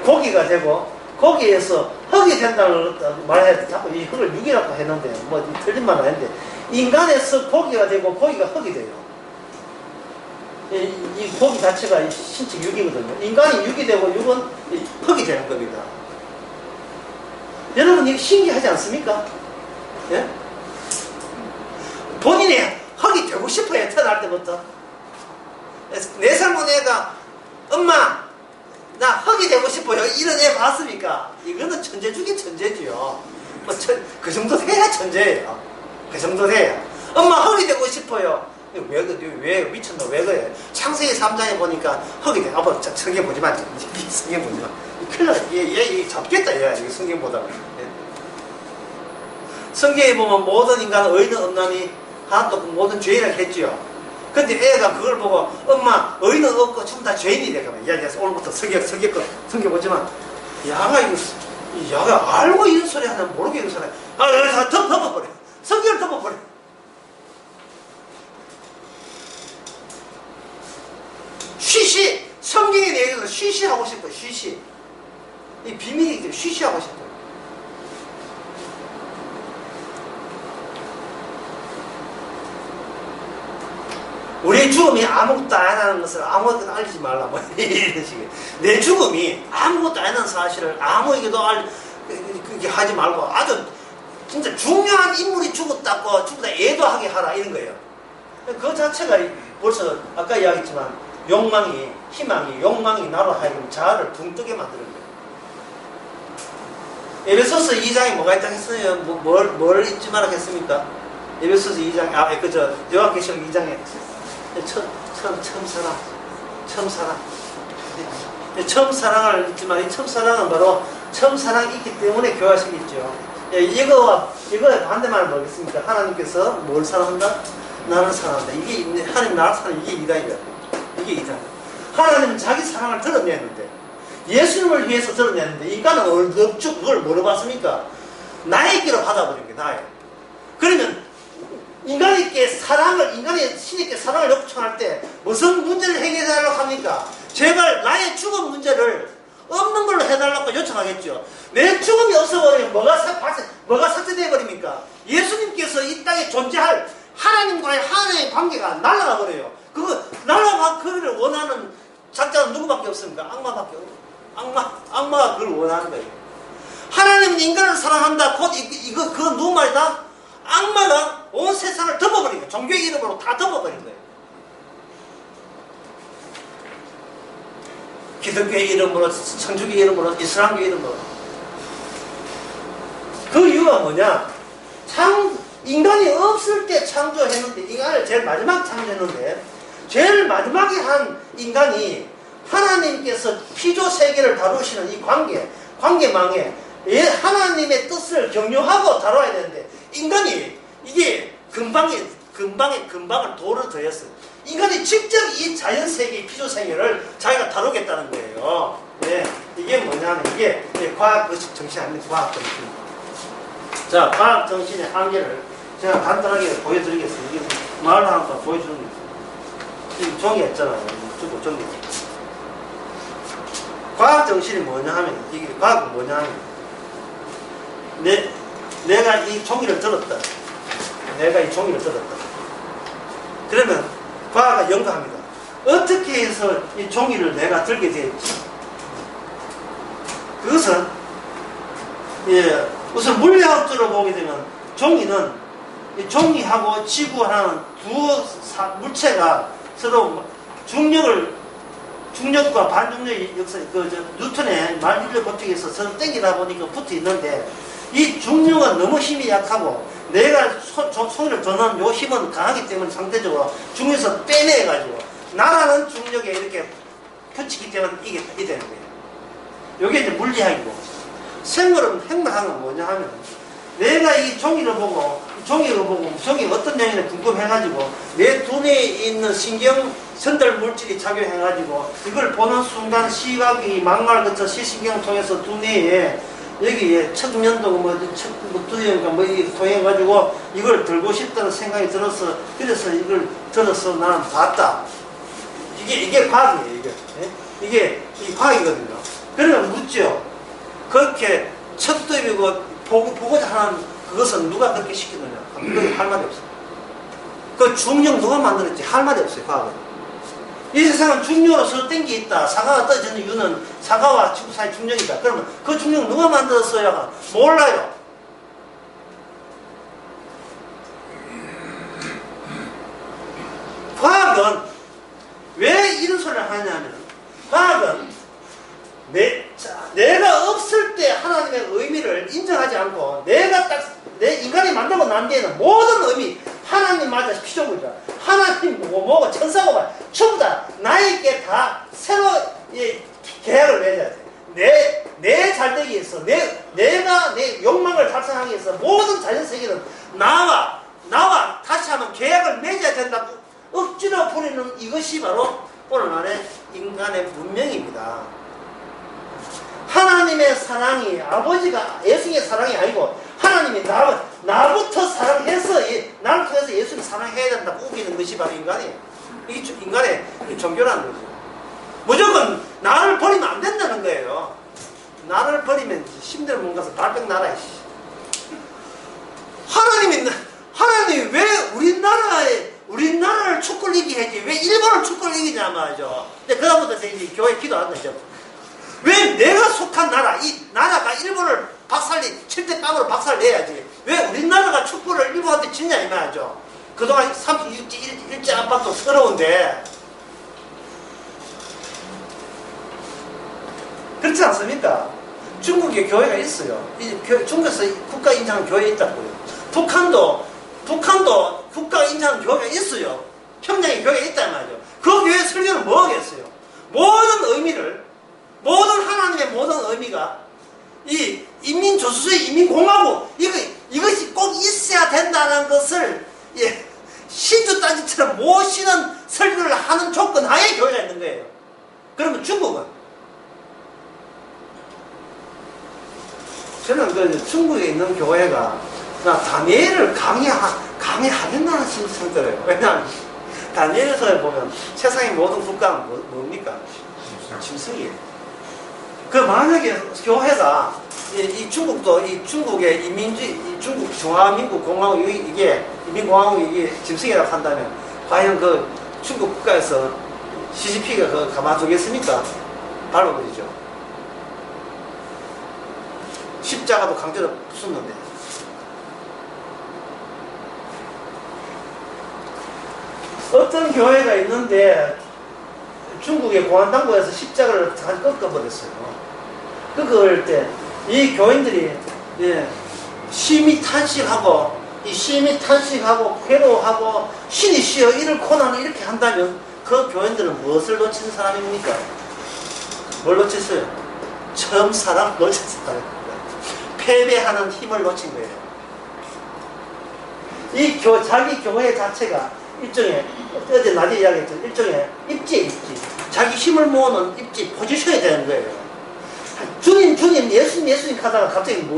고기가 되고 고기에서 흙이 된다고 말해야 자꾸 이 흙을 육이라고 했는데 뭐 틀린 말은 아닌데 인간에서 고기가 되고 고기가 흙이 돼요. 이 고기 자체가 신체 육이거든요. 인간이 육이 되고 육은 흙이 되는 겁니다. 여러분 이게 신기하지 않습니까? 예? 본인이 흙이 되고 싶어요. 태어날 때부터. 4살 먹은 애가 엄마 나 흙이 되고 싶어요. 이런 애 봤습니까? 이거는 천재 중에 천재지요. 그 정도 돼야 천재예요. 그 정도 돼야. 엄마 흙이 되고 싶어요. 왜 미쳤나? 왜 그래? 창세기 3장에 보니까 흙이 돼. 아빠 성경 보지 마. 성경 보지 마. 큰일 나. 얘 잡겠다. 얘 성경 보다가. 성경에 보면 모든 인간은 의인은 없나니 하나도 없고 모든 죄인을 했지요. 근데 애가 그걸 보고 엄마 의인은 없고 전부 다 죄인이 되거든. 야 오늘부터 성경 보지만 야가 알고 이런 소리 하나 모르게 이런 소리 다 덮어버려. 성경을 덮어버려. 쉬쉬 성경에 대해서 쉬쉬하고 싶어요. 쉬쉬 이 비밀이기 때문에 쉬쉬하고 싶어요. 우리의 죽음이 아무것도 안 하는 것을 아무것도 알리지 말라. 뭐 이런 식의. 내 죽음이 아무것도 안 하는 사실을 아무에게도 그렇게 하지 말고 아주 진짜 중요한 인물이 죽었다 애도하게 하라 이런 거예요. 그 자체가 벌써 아까 이야기했지만 욕망이 나로 하여금 자아를 붕뜨게 만드는 거예요. 에베소서 2장에 뭐가 있다고 했어요? 뭘 잊지 말라 했습니까? 에베소서 2장에 요한계시록 2장에 처음 사랑을 잊지만 이 처음 사랑은 바로 처음 사랑이 있기 때문에 교화식이 있죠. 이거의 반대말은 뭐겠습니까? 하나님께서 뭘 사랑한다? 나를 사랑한다. 이게 하나님 나를 사랑한다. 이게 이단이다. 이게 이단. 하나님은 자기 사랑을 드러내는데 예수님을 위해서 드러내는데 인간은 얼없죠. 그걸 뭐로 봤습니까? 나에게로 받아버린 게 나예요. 그러면 인간이 신에게 사랑을 요청할 때 무슨 문제를 해결해달라고 합니까? 제발 나의 죽음 문제를 없는 걸로 해달라고 요청하겠죠. 내 죽음이 없어버리면 뭐가 삭제되어 버립니까? 예수님께서 이 땅에 존재할 하나님과의 하나님의 관계가 날아가 버려요. 그거를 원하는 작자는 누구밖에 없습니까? 악마밖에 없어요. 악마가 그걸 원하는 거예요. 하나님은 인간을 사랑한다. 그건 누구 말이다? 악마가 온 세상을 덮어버린 거예요. 종교의 이름으로 다 덮어버린 거예요. 기독교의 이름으로, 천주교의 이름으로, 이슬람교의 이름으로. 그 이유가 뭐냐? 인간이 없을 때 창조했는데, 인간을 제일 마지막 창조했는데, 제일 마지막에 한 인간이 하나님께서 피조 세계를 다루시는 이 관계망에 하나님의 뜻을 경유하고 다뤄야 되는데, 인간이 이게 금방을 도를 더했어요. 인간이 직접 이 자연세계, 피조세계를 자기가 다루겠다는 거예요. 네, 이게 뭐냐면, 이게 과학의식 정신 아닙니까? 과학정신. 자, 과학정신의 한계를 제가 간단하게 보여드리겠습니다. 이게 말로 하는 거 보여주는 게 있어요. 지금 종이 있잖아요. 종이. 과학정신이 뭐냐 하면, 이게 과학은 뭐냐 하면, 내가 이 종이를 들었다. 그러면 과학은 연구합니다. 어떻게 해서 이 종이를 내가 들게 되었지? 그것은 우선 물리학적으로 보게 되면 종이는 이 종이하고 지구하는 두 물체가 서로 중력과 반중력의 역사, 뉴턴의 만일력 법칙에서 서로 땡기다 보니까 붙어 있는데, 이 중력은 너무 힘이 약하고 내가 손을 드는 요 힘은 강하기 때문에 상대적으로 중에서 빼내가지고 나라는 중력에 이렇게 붙이기 때문에 이게 되는 거예요. 이게 이제 물리학이고, 핵물하는 건 뭐냐 하면, 내가 이 종이를 보고 종이 어떤 내용이 궁금해가지고 내 두뇌에 있는 신경 전달 물질이 작용해가지고 이걸 보는 순간 시각이 망막을 거쳐 시신경을 통해서 두뇌에 여기에 척면도 두뇌인가 통해가지고 이걸 들고 싶다는 생각이 들어서, 그래서 이걸 들어서 나는 봤다. 이게 과학이에요. 이게 과학이거든요. 그러면 묻죠. 그렇게 척도입이고 보고자 하는 그것은 누가 그렇게 시키느냐? 할 말이 없어요. 그 중력 누가 만들었지? 할 말이 없어요. 과학은. 이 세상은 중력으로 서로 땡기 있다. 사과가 떨어지는 이유는 사과와 지구 사이 중력이다. 그러면 그 중력 누가 만들었어요? 몰라요. 과학은 왜 이런 소리를 하냐면, 과학은 내가 없을 때 하나님의 의미를 인정하지 않고, 내 인간이 만들고 난 뒤에는 모든 의미, 하나님마다 피조물이다. 하나님 뭐고 천사고 봐. 전부 다 나에게 다 새로 계약을 맺어야 돼. 내 잘되기 위해서, 내가 내 욕망을 달성하기 위해서 모든 자연세계는 나와 다시 한번 계약을 맺어야 된다고 억지로 부리는 이것이 바로 오늘날의 인간의 문명입니다. 하나님의 사랑이, 아버지가 예수님의 사랑이 아니고 하나님이 나부터 사랑해서 나를 통해서 예수님 사랑해야 된다고 우기는 것이 바로 인간이에요. 이게 인간의 종교라는 거죠. 무조건 나를 버리면 안 된다는 거예요. 나를 버리면 힘들어 못 가서 발병 나라. 하나님이 왜 우리나라를 축구를 이기게 했지? 왜 일본을 축구를 이기냐 말이죠. 근데 그다음부터 이제 교회 기도한다 이제. 왜 내가 속한 나라, 이 나라가 일본을 7대 0으로 박살내야지. 왜 우리나라가 축구를 일본한테 지냐 이 말이죠. 그동안 36일째 압박도 서러운데. 그렇지 않습니까? 중국에 교회가 있어요. 중국에서 국가 인정한 교회 있다고요. 북한도 국가 인정한 교회가 있어요. 평양에 교회가 있단 말이죠. 그 교회 설교는 뭐 하겠어요? 모든 하나님의 모든 의미가 이 인민조수의 인민공화국 이것이 꼭 있어야 된다는 것을 신주 딴지처럼 모시는 설교를 하는 조건 하에 교회가 있는 거예요. 그러면 중국은 저는 그 중국에 있는 교회가 다니엘을 강의하겠다는 생각이 들어요. 왜냐하면 다니엘서에 보면 세상의 모든 국가는 뭡니까? 짐승이에요. 그 만약에 교회가 이 중국의 중국 중화민국 이게 인민공화국이 이게 짐승이라고 한다면 과연 그 중국 국가에서 CCP가 그 가만두겠습니까? 밟아버리죠. 십자가도 강제로 부쉈는데. 어떤 교회가 있는데 중국의 공안당국에서 십자가를 다 꺾어버렸어요. 꺾을 때 이 교인들이 심히 탄식하고 괴로워하고 신이 쉬어 이를 고난을 이렇게 한다면 그 교인들은 무엇을 놓친 사람입니까? 뭘 놓쳤어요? 처음 사랑 놓친 사람입니다. 패배하는 힘을 놓친 거예요. 자기 교회 자체가 일종의, 어제 낮에 이야기했죠. 일종의 입지. 자기 힘을 모으는 입지, 포지션이 되는 거예요. 주님, 예수님 하다가 갑자기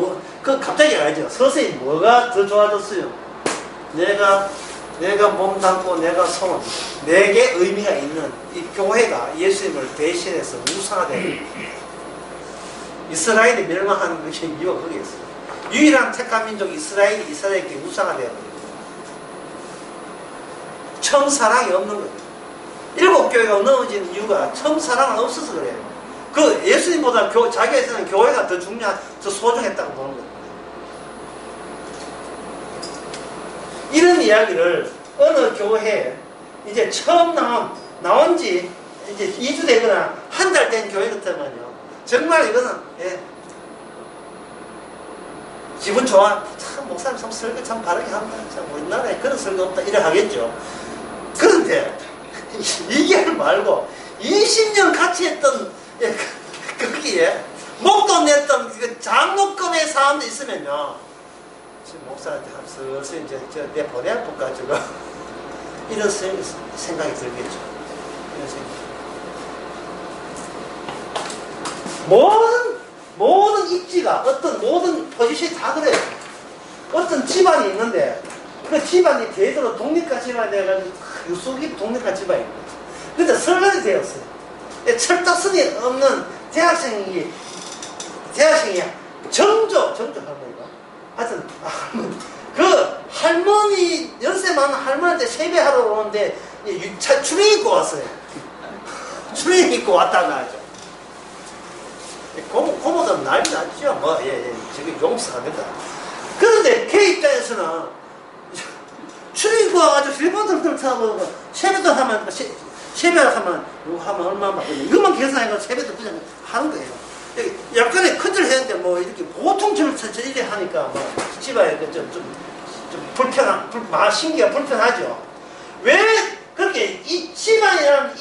갑자기 알죠. 서서히 뭐가 더 좋아졌어요? 내가 몸 담고 내가 손, 내게 의미가 있는 이 교회가 예수님을 대신해서 우상화되는 이스라엘이 멸망하는 것이 이유가 거기에 있어요. 유일한 택한 민족 이스라엘에게 우상화되어버려요. 처음 사랑이 없는 거예요. 7교회가 넘어진 이유가 처음 사랑은 없어서 그래요. 그 예수님보다 자기에서는 교회가 더 소중했다고 보는 거예요. 이런 이야기를 어느 교회에 이제 처음 나온 지 이제 2주 되거나 한 달 된 교회 같으면요. 정말 이거는, 기분 좋아. 참, 목사님 참 설교 참 바르게 합니다. 참, 우리나라에 그런 설교 없다. 이래 하겠죠. 그런데, 2개월 말고 20년 같이 했던, 거기에 목돈 냈던 그 장로급의 사람도 있으면요. 지금 목사한테 슬슬 이제 내 보내야 볼까, 저거. 이런 생각이 들겠죠. 이런 생각. 모든 입지가, 모든 포지션이 다 그래요. 어떤 집안이 있는데, 그 집안이 대대로 독립가 집안이 돼가지고, 유속이 독립가 집안입니다. 근데 설날이 되었어요. 철도선이 없는 대학생이 할머니가. 하여튼, 그 할머니, 연세 많은 할머니한테 세배하러 오는데, 추리 입고 왔어요. 추리 입고 왔다고 하죠. 고모도 난리 났죠. 저기 용서합니다. 그런데 걔 입장에서는 출입구 와가지고 휴대폰을 타고 세배도 하면 이거 하면 얼마 받거든요. 이것만 계산해서 세배도 그냥 하는 거예요. 약간의 큰절 했는데 이렇게 보통 이렇게 하니까 집안에 좀 신기가 불편하죠. 왜 그렇게 이 집안이라는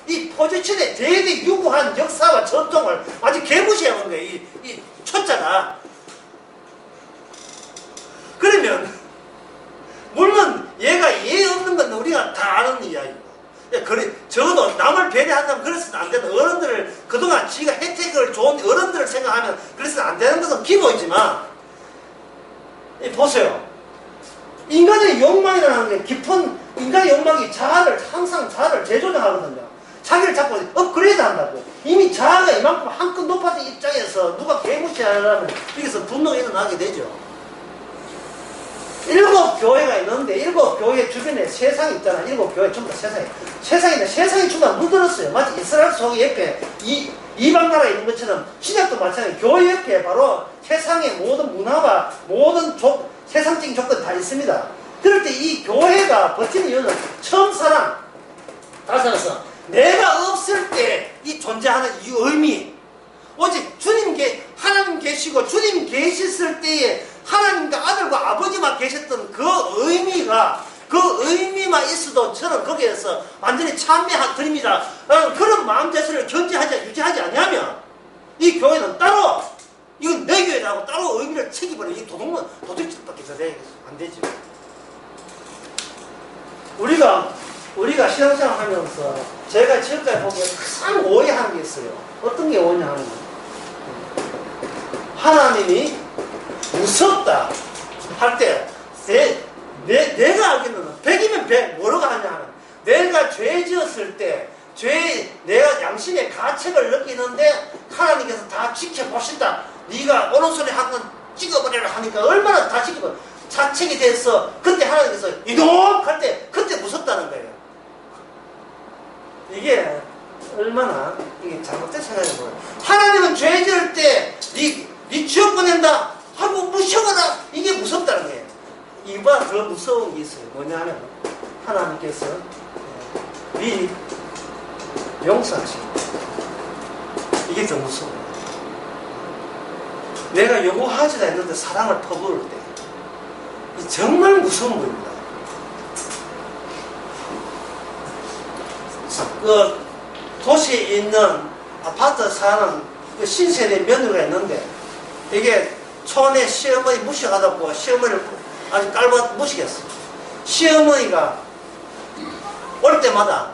이 포지션에 대대 유구한 역사와 전통을 아주 개무시하는 거예요. 이 초자가. 그러면 물론 얘가 예의 없는 건 우리가 다 아는 이야기고, 적어도 남을 배려한다면 그래서는 안 된다. 어른들을 그동안 지가 혜택을 좋은 어른들을 생각하면 그래서는 안 되는 것은 기본이지만, 보세요. 인간의 욕망이라는 게 깊은 인간의 욕망이 항상 자아를 재조정하거든요. 자기를 자꾸 업그레이드 한다고. 이미 자아가 이만큼 한껏 높아진 입장에서 누가 개무시하려면 여기서 분노가 일어나게 되죠. 7교회가 있는데 7교회 주변에 세상이 있잖아. 7교회 전부 다 세상인데 세상이 전부 다 물들었어요. 마치 이스라엘 속에 옆에 이방 나라에 있는 것처럼 신약도 마찬가지예요. 교회 옆에 바로 세상의 모든 문화와 모든 세상적인 조건이 다 있습니다. 그럴 때 이 교회가 버티는 이유는 처음 사랑, 다시 말해서 내가 없을 때 이 존재하는 이 의미, 오직 하나님 계시고 주님 계셨을 때에 하나님과 아들과 아버지만 계셨던 그 의미만 있어도 저는 거기에서 완전히 참여드립니다. 그런 마음 자세를 유지하지 않으면 이 교회는 따로, 이건 내 교회라고 따로 의미를 챙겨버려요. 이 도둑질밖에 안 되죠. 우리가 신앙생활 하면서 제가 지금까지 보기에 가장 오해하는 게 있어요. 어떤 게 오냐 하면, 하나님이 무섭다 할 때, 내가 알기로는 100이면 100, 뭐라고 하냐 하면, 내가 죄 지었을 때, 내가 양심의 가책을 느끼는데, 하나님께서 다 지켜보신다. 네가 오른손에 한 건 찍어버리라 하니까 얼마나 다 자책이 돼서, 그때 하나님께서 이놈! 할 때, 그때 무섭다는 거예요. 이게 얼마나 이게 잘못된 생각인 거예요. 하나님은 죄 지을 때, 네 지옥 보낸다 하고 무시하거나, 이게 무섭다는 거예요. 이보다 더 무서운 게 있어요. 뭐냐 하면, 하나님께서 미리 용서하십니다. 이게 더 무서워요. 내가 요구하지도 않는데 사랑을 퍼부을 때 정말 무서운 겁니다. 그 도시에 있는 아파트 사는 그 신세대 며느리가 있는데 이게 촌에 시어머니 무식하다고 시어머니를 아주 깔아 무시겠어. 시어머니가 올 때마다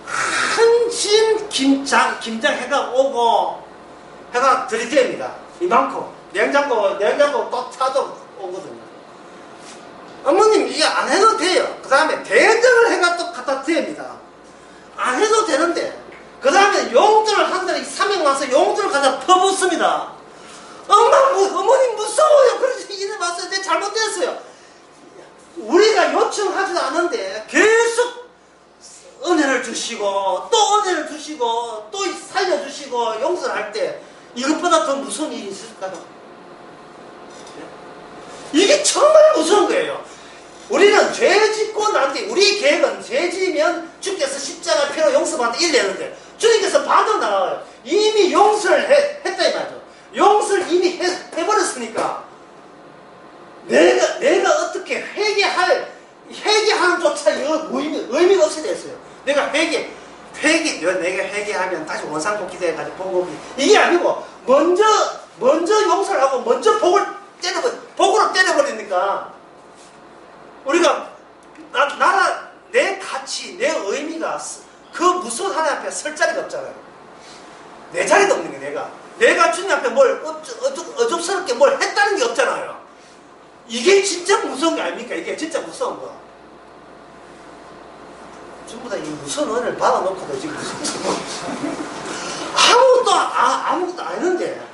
한 진 김장 해가 오고 해가 들이댑니다. 이만큼 냉장고 또 차도 오거든요. 어머님 이게 안 해도 돼요. 그 다음에 대전을 해가 또 갖다 드립니다. 안 해도 되는데 그 다음에 용돈을 한 달에 3명 와서 용돈을 갖다 퍼붓습니다. 어머님 무서워요. 그래서 이래 봤어요. 내가 잘못됐어요. 우리가 요청하지도 않은데 계속 은혜를 주시고 또 은혜를 주시고 또 살려주시고 용서를 할 때 이것보다 더 무서운 일이 있을까요? 이게 정말 무서운 거예요. 우리는 죄 짓고 난 뒤 우리 계획은 죄 지으면 주께서 십자가 피로 용서받는다 이래는데 주님께서 봐도 나와요. 이미 용서를 했다 이 말이죠. 용서를 이미 해버렸으니까 내가 어떻게 회개하는 조차 의미가 없이 됐어요. 내가 내가 회개하면 다시 원상복귀 돼가지고 복복이 이게 아니고 먼저 용서를 하고 먼저 복으로 때려버리니까 우리가 내 가치, 내 의미가 그 무서운 하나님 앞에 설 자리가 없잖아요. 내 자리도 없는 게 내가 주님 앞에 뭘 어줍스럽게 뭘 했다는 게 없잖아요. 이게 진짜 무서운 게 아닙니까? 이게 진짜 무서운 거. 전부 다 이 무서운 은혜를 받아놓고도 지금 아무것도 안 했는데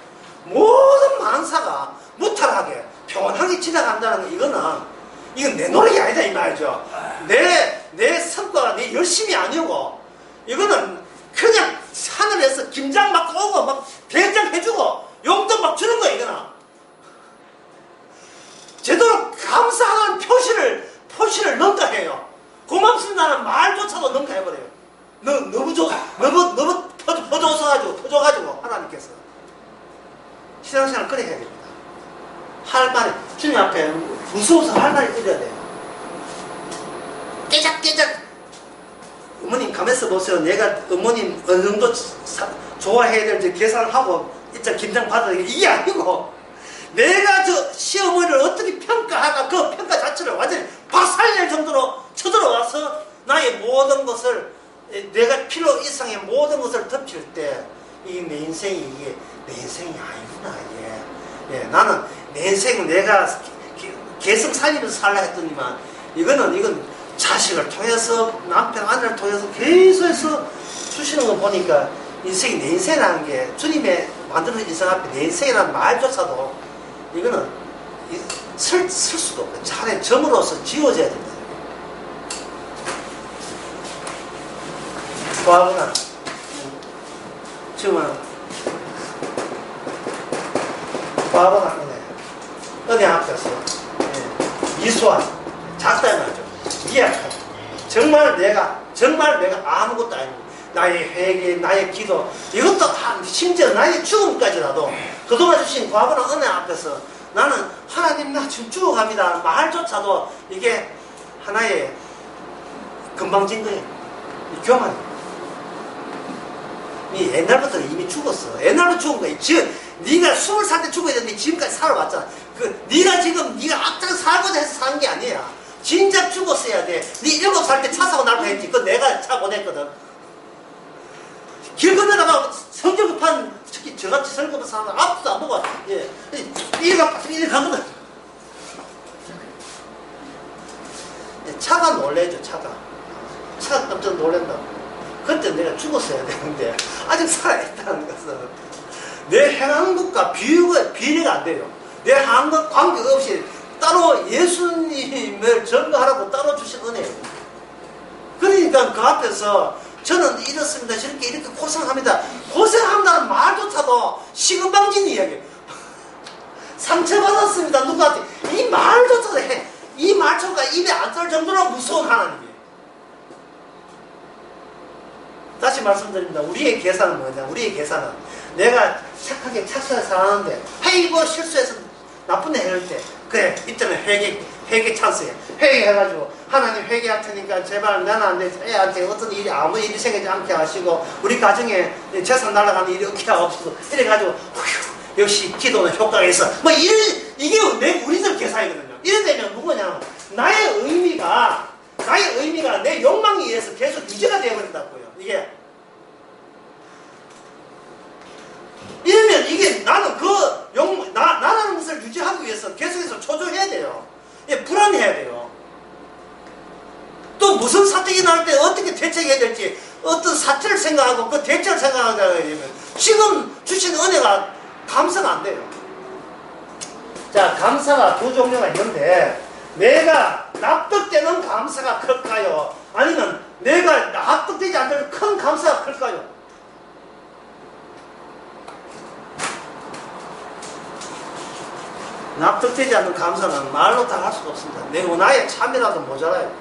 모든 만사가 무탈하게 평온하게 지나간다는 거 이건 내 노력이 아니다 이 말이죠. 내 성과가 내 열심이 아니고 이거는 그냥 하늘에서 김장 막 오고 막 대장 해주고 용돈 막 주는 거야 이거는. 제대로 감사하는 표시를 넘가해요. 고맙습니다는 말조차도 넘가해버려요. 너무 퍼줘가지고 하나님께서 신앙생활 그래 해야 됩니다. 할 말이 주님 앞에 무서워서 할 말이 드려야 돼요. 깨작깨작 어머님 가만있어 보세요. 내가 어머님 어느 정도 좋아해야 될지 계산을 하고 일단 김장 받아야 돼. 이게 아니고 내가 저 시어머니를 어떻게 평가하가 그 평가 자체를 완전히 박살낼 정도로 쳐들어와서 나의 모든 것을 내가 필요 이상의 모든 것을 덮칠 때 이게 내 인생이 아니구나. 예, 나는 내 인생은 내가 개성 살리면서 살라 했더니만 이건 자식을 통해서 남편 아내를 통해서 계속해서 주시는 거 보니까 인생이 내 인생이라는 게 주님의 만들어진 인생 앞에 내 인생이라는 말조차도 이거는 쓸 수도 없고 차라리 점으로서 지워져야 됩니다. 좋아하거나 지금은 좋아하거나 은혜 앞에서 미소한 작다 말이죠. 이해하죠. 정말 내가 아무것도 아니고 나의 회개, 나의 기도 이것도 심지어 나의 죽음까지라도 그동안 주신 과거나 은혜 앞에서 나는 하나님 나 지금 죽어갑니다 말조차도 이게 하나의 금방진 거예요. 이 교만이에요. 니 옛날부터 이미 죽었어. 옛날부터 죽은 거야. 지금 네가 20살 때 죽어야 되는데 지금까지 살아왔잖아. 네가 앞장 살고자 해서 사는 게 아니야. 진작 죽었어야 돼. 네 7살 때 차 사고 날 뻔했지. 그건 내가 차 보냈거든. 길 건너다가 성질 급한 특히 저같이 성질 급한 사람은 앞도 안 보고 이리 가거든. 차가 놀래죠. 차가 깜짝 놀란다고. 그때 내가 죽었어야 되는데 아직 살아있다는 것은 내 행한 것과 비례가 안 돼요. 내 행한 것 관계없이 따로 예수님을 전가하라고 따로 주신 은혜예요. 그러니까 그 앞에서 저는 이렇습니다. 이렇게 고생합니다. 고생한다는 말조차도 시금방진 이야기예요. 상처받았습니다. 누구한테 이 말조차도 이 말조차 입에 안 설 정도로 무서운 하나님이에요. 다시 말씀드립니다. 우리의 계산은 뭐냐? 우리의 계산은 내가 착하게 착하게 살았는데 아이고 실수해서 나쁜 애 해올 때 그래 이때는 회개 찬스에 회개해가지고 하나님 회개할 테니까 제발 나는 애한테 어떤 일이 아무 일이 생기지 않게 하시고 우리 가정에 재산 날아가는 일이 없게 하옵소서 이래가지고 휴, 역시 기도는 효과가 있어 뭐 이게 우리들 계산이거든요. 이래 되면 누구냐 나의 의미가 내 욕망에 의해서 계속 유지가 되어버린다고요. 이게 이러면 이게 나는 나라는 것을 유지하기 위해서 계속해서 초조해야 돼요. 예, 불안해야 돼요. 또 무슨 사택이 나올 때 어떻게 대책해야 될지 어떤 사태를 생각하고 그 대책을 생각하다 보면 지금 주신 은혜가 감사가 안 돼요. 자, 감사가 두 종류가 있는데 내가 납득되는 감사가 클까요? 아니면 내가 납득되지 않는 큰 감사가 클까요? 납득되지 않는 감사는 말로 다 할 수가 없습니다. 내 은하의 참이라도 모자라요.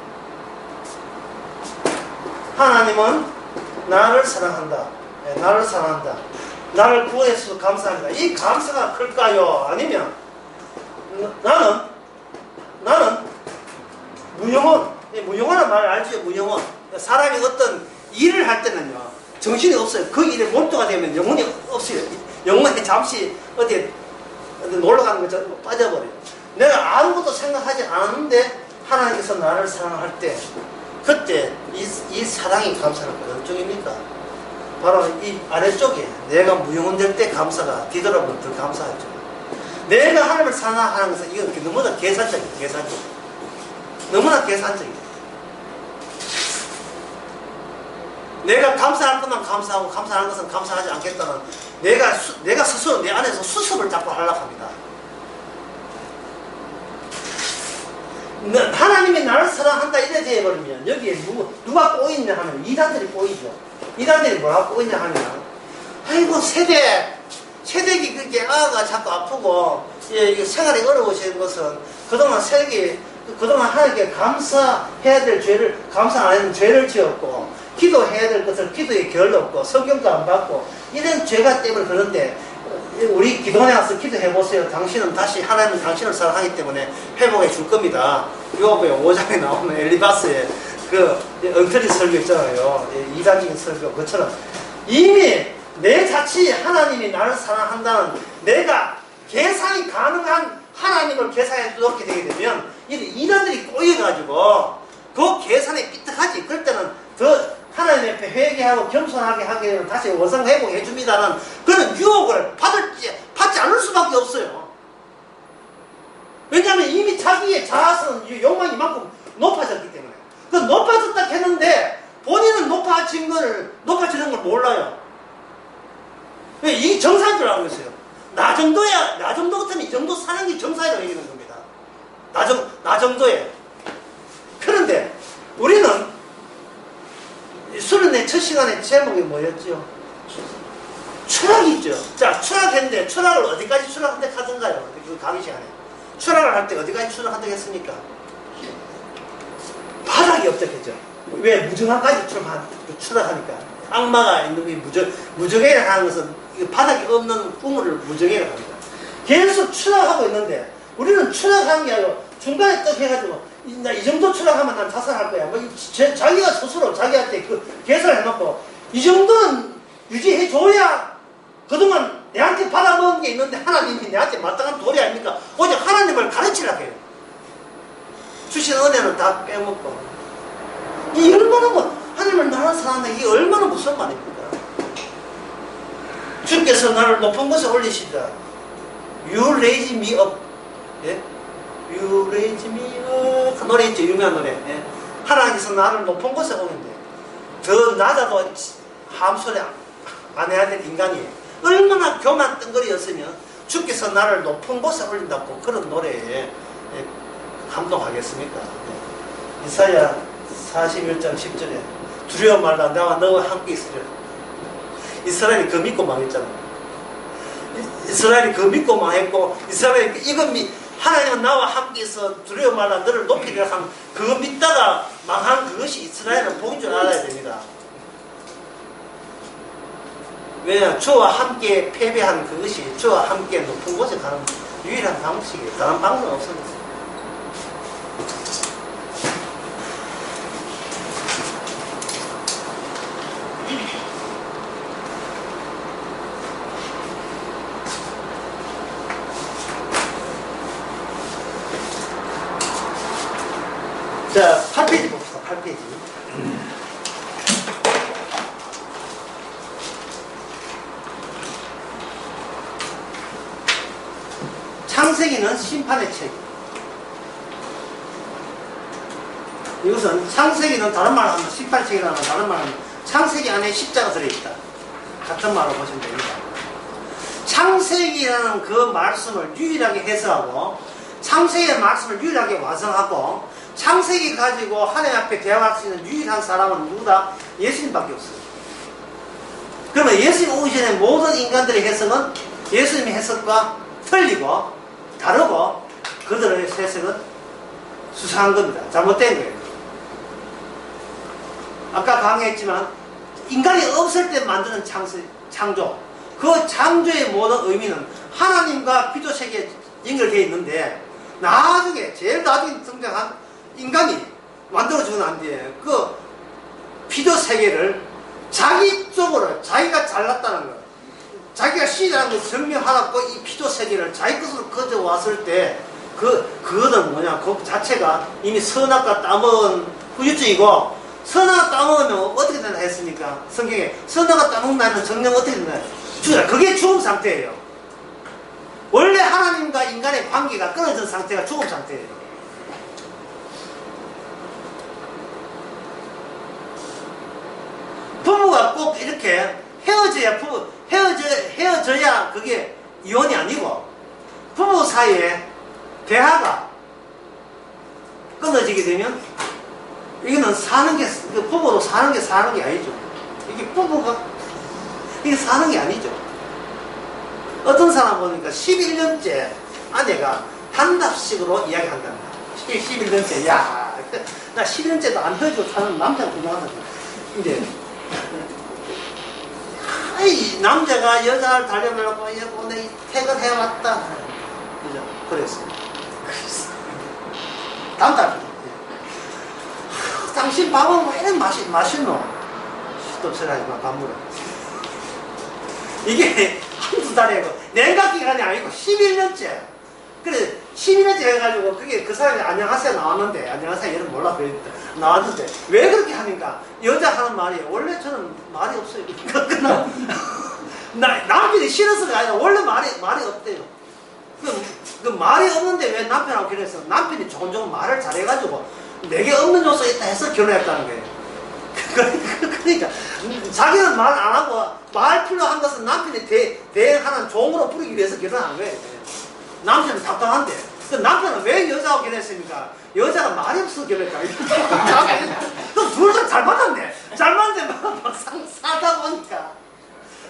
하나님은 나를 사랑한다. 네, 나를 사랑한다. 나를 구원해서 감사합니다. 이 감사가 클까요? 아니면 나는 무영혼한 말 알죠? 무영혼. 사람이 어떤 일을 할 때는요 정신이 없어요. 그 일에 몰두가 되면 영혼이 없어요. 영혼이 잠시 어디 놀러 가는 것처럼 빠져버려요. 내가 아무것도 생각하지 않았는데 하나님께서 나를 사랑할 때 그때 이 사랑이 감사는 어느 쪽입니까? 바로 이 아래쪽에 내가 무용될 때 감사가 뒤돌아보면 더 감사하죠. 내가 하나님을 사랑하는 것은 이건 너무나 계산적이에요. 너무나 계산적이에요. 내가 감사할 것만 감사하고 감사하는 것은 감사하지 않겠다는 내가 스스로 내 안에서 수습을 자꾸 하려고 합니다. 하나님이 나를 사랑한다 이래 되어버리면 여기에 누가 꼬이냐 하면 이단들이 꼬이죠. 이단들이 뭐가 꼬이냐 하면 아이고 세대기 그렇게 아가 자꾸 아프고 생활이 어려우신 것은 그동안 하나님께 감사해야 될 죄를 감사 안 했는 죄를 지었고 기도해야 될 것을 기도에 결 없고 성경도 안 받고 이런 죄가 때문에 그런데 우리 기도원에 와서 기도해보세요. 당신은 다시 하나님은 당신을 사랑하기 때문에 회복해 줄 겁니다. 요거에 5장에 나오는 엘리바스의 그 엉터리 설교 있잖아요. 이단적인 설교 그처럼 이미 내 자체 하나님이 나를 사랑한다는 내가 계산이 가능한 하나님을 계산해 놓게 되게 되면 이단들이 꼬여가지고 그 계산에 삐딱하지. 그럴 때는 더 하나님 앞에 회개하고 겸손하게 하게 되면 다시 원상 회복해 줍니다는 그런 유혹을 받지 않을 수밖에 없어요. 왜냐하면 이미 자기의 자아선 욕망이 이만큼 높아졌기 때문에. 그 높아졌다 했는데 본인은 높아지는 걸 몰라요. 왜? 이 정상인 줄 알고 있어요. 나 정도 같으면 이 정도 사는 게 정상이라고 얘기하는 겁니다. 나 정도에. 그런데 우리는 수련회 첫 시간에 제목이 뭐였죠? 추락이죠. 자, 추락했는데 추락을 어디까지 추락하던가요? 그 강의 시간에. 추락을 할 때 어디까지 추락하던겠습니까? 바닥이 없었겠죠. 왜? 무정함까지 추락하니까. 악마가 있는 게 무정회를 하는 것은 바닥이 없는 우물을 무정회를 합니다. 계속 추락하고 있는데 우리는 추락하는 게 아니고 중간에 떡 해가지고 나 이 정도 추락하면 난 자살할 거야. 뭐 자기가 스스로 자기한테 그 계산을 해놓고 이 정도는 유지해줘야 그동안 내한테 받아먹은 게 있는데 하나님이 내한테 마땅한 도리 아닙니까? 오직 하나님을 가르치려고 해요. 주신 은혜는 다 빼먹고. 이 얼마나 하나님을 나를 사랑한다. 이게 얼마나 무슨 말입니까? 주께서 나를 높은 곳에 올리시다. You raise me up. 예? You raise me up. 그 노래 있죠. 유명한 노래. 예? 하나님께서 나를 높은 곳에 오는데 더 낮아도 함소리 안 해야 될 인간이 얼마나 교만 뜬거리였으면 주께서 나를 높은 곳에 올린다고 그런 노래에 감동하겠습니까? 이사야 41장 10절에 두려워 말라 나와 너와 함께 있으리라. 이스라엘이 그 믿고 망했잖아. 이스라엘이 그 믿고 망했고 이스라엘이 하나님은 나와 함께 있어 두려워 말라 너를 높이리라 하면 그거 믿다가 망한 그것이 이스라엘은 복인 줄 알아야 됩니다. 왜냐하면 주와 함께 패배한 그것이 주와 함께 높은 곳에 가는 유일한 방식이에요. 다른 방법은 없습니다. 자, 8페이지 봅시다. 8페이지. 창세기는 심판의 책. 이것은 창세기는 다른 말로 하면 심판의 책이라는 다른 말로 하면 창세기 안에 십자가 들어있다. 같은 말로 보시면 됩니다. 창세기라는 그 말씀을 유일하게 해석하고 창세기의 말씀을 유일하게 완성하고 창세기 가지고 하나님 앞에 대화할 수 있는 유일한 사람은 누구다? 예수님밖에 없어요. 그러면 예수님 오기 전에 모든 인간들의 해석은 예수님의 해석과 틀리고 다르고 그들의 해석은 수상한 겁니다. 잘못된 거예요. 아까 강의했지만 인간이 없을 때 만드는 창조, 그 창조의 모든 의미는 하나님과 피조세계에 연결되어 있는데 나중에 제일 나중에 등장한 인간이 만들어주고 난 뒤에 그 피조세계를 자기 쪽으로 자기가 잘났다는 거, 자기가 신이라는 걸 증명하라고 이 피조세계를 자기 것으로 가져왔을 때 그거는 뭐냐, 그 자체가 이미 선악과 따먹은 후유증이고, 선악과 따먹으면 어떻게 된다 했습니까? 성경에 선악과 따먹는다는 정령 어떻게 된다? 죽어라. 그게 죽음 상태예요. 원래 하나님과 인간의 관계가 끊어진 상태가 죽음 상태예요. 부부가 꼭 이렇게 헤어져야 그게 이혼이 아니고, 부부 사이에 대화가 끊어지게 되면 이거는 부부로 사는 게 아니죠. 이게 부부가 이게 사는 게 아니죠. 어떤 사람 보니까 11년째 아내가 단답식으로 이야기한답니다. 11년째, 야, 나 11년째도 안 헤어지고 사는 남자가 궁금하다. 이제 이 남자가 여자를 달려내려고 여보 내 퇴근해왔다. 그죠? 그랬어요. 다음 달 당신 밥은 왜 이렇게 맛있노? 시도 없어가지고 밥 물어. 이게 한두 달이고 냉각 기간이 아니고 11년째. 그래 11년째 해가지고 그게 그 사람이 안녕하세요 나왔는데, 안녕하세요 얘는 몰라 그랬다 나왔는데 왜 그렇게 하니까 여자 하는 말이, 원래 저는 말이 없어요. 남편이 싫어서가 아니라 원래 말이 없대요. 그 말이 없는데 왜 남편하고 결혼했어? 남편이 조금 말을 잘해가지고 내게 없는 요소가 있다 해서 결혼했다는 거예요. 그러니까 자기는 말 안 하고 말 필요한 것은 남편이 대행하는 종으로 부르기 위해서 결혼한 거예요. 남편은 답답한데. 그 남편은 왜 여자하고 결혼했습니까? 여자가 말이 없어서 결혼했다. 둘 다 잘 맞았네. 잘 맞는데 막상 살다 보니까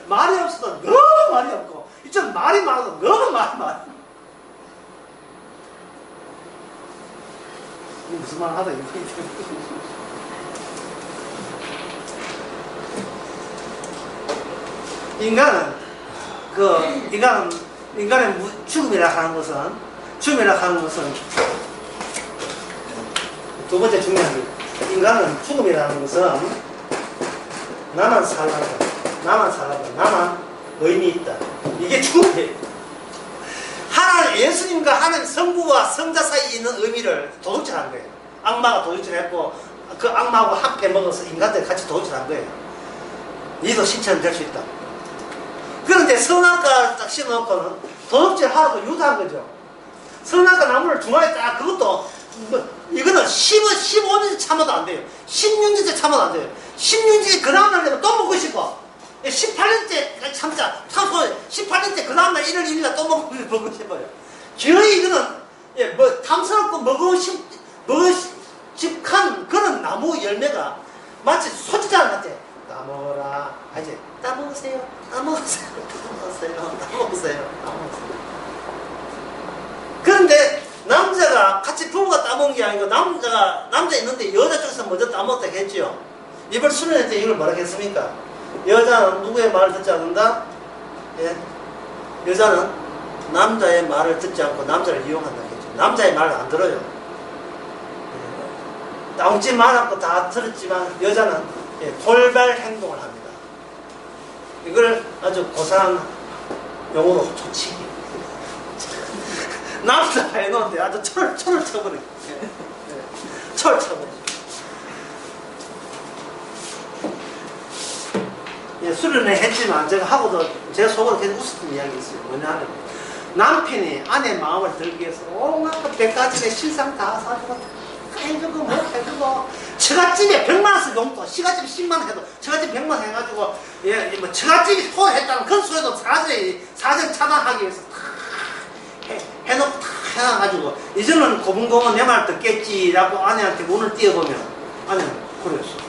말이 없어도 너무 말이 없고, 이쪽 말이 많아도 너무 말이 많아. 무슨 말 하다 이거. 인간의 죽음이라 하는 것은 두 번째 중요한 게, 인간은 죽음이라는 것은 나만 살아다, 나만 의미 있다. 이게 죽음이에요. 예수님과 하나님 성부와 성자 사이에 있는 의미를 도둑질한 거예요. 악마가 도둑질했고 그 악마하고 합해 먹어서 인간들이 같이 도둑질한 거예요. 니도 신체는 될 수 있다. 그런데 선악과 딱 심어놓고는 도둑질하라고 유도한 거죠. 선악과 나무를 중앙에 딱, 그것도 이거는 15년째 참아도 안 돼요. 16년째 참아도 안 돼요. 16년째 그 다음날 되면 또 먹고 싶어. 18년째 참자. 18년째 그 다음날 1월 1일날 또 먹고 싶어요. 거의 이거는 탐스럽고 먹으십한 그런 나무 열매가 마치 소지자랑 같아. 따먹어라. 이제 따먹으세요. 그런데 남자가 같이 부부가 따먹은 게 아니고, 남자 있는데 여자 쪽에서 먼저 따먹었다고 했죠. 이번 수련회 때 이걸 뭐라고 했습니까? 여자는 누구의 말을 듣지 않는다? 예? 여자는 남자의 말을 듣지 않고 남자를 이용한다 했죠. 남자의 말을 안 들어요. 예. 나오지 말았고 다 들었지만 여자는 예, 돌발 행동을 합니다. 이걸 아주 고상한 용어로 초치기. 남자가 해놓은데 아주 철을 쳐버리고. 예. 철을 쳐버리고. 예, 수련회 했지만 제가 하고도 제 속으로 계속 웃었던 이야기 있어요. 뭐냐면 남편이 아내 마음을 들기 위해서 온갖 백가지에 신상 다 사주고 해주고 뭐 해주고 처갓집에 100만원씩 용돈 시가집 10만원 해도 처갓집 100만원 해가지고 예, 뭐 처갓집이 소했다는 그런 소리도 사전 차단하기 위해서 다 해놓고 다 해놔가지고 이제는 고분고분 내 말 듣겠지라고 아내한테 문을 띄워보면 아내는 그랬어.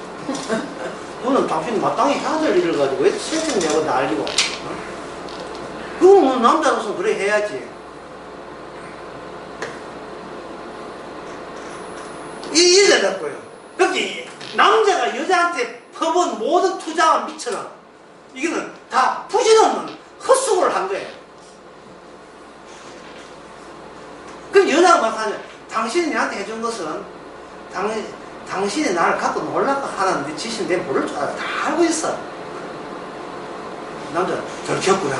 그거는 당신이 마땅히 해야 될 일을 가지고 왜 책임 내고 난리고 그건 뭐 남자로서 그래 해야지. 이래갖고요. 그렇게 남자가 여자한테 퍼본 모든 투자와 미처럼 이거는 다 부질없는 헛수고를 한 거예요. 그럼 여자가 막 하냐, 당신이 나한테 해준 것은 당신이 나를 갖고 놀라고 하는데 지신 내 모를 줄 알아. 다 알고 있어. 남자는 들켰구나.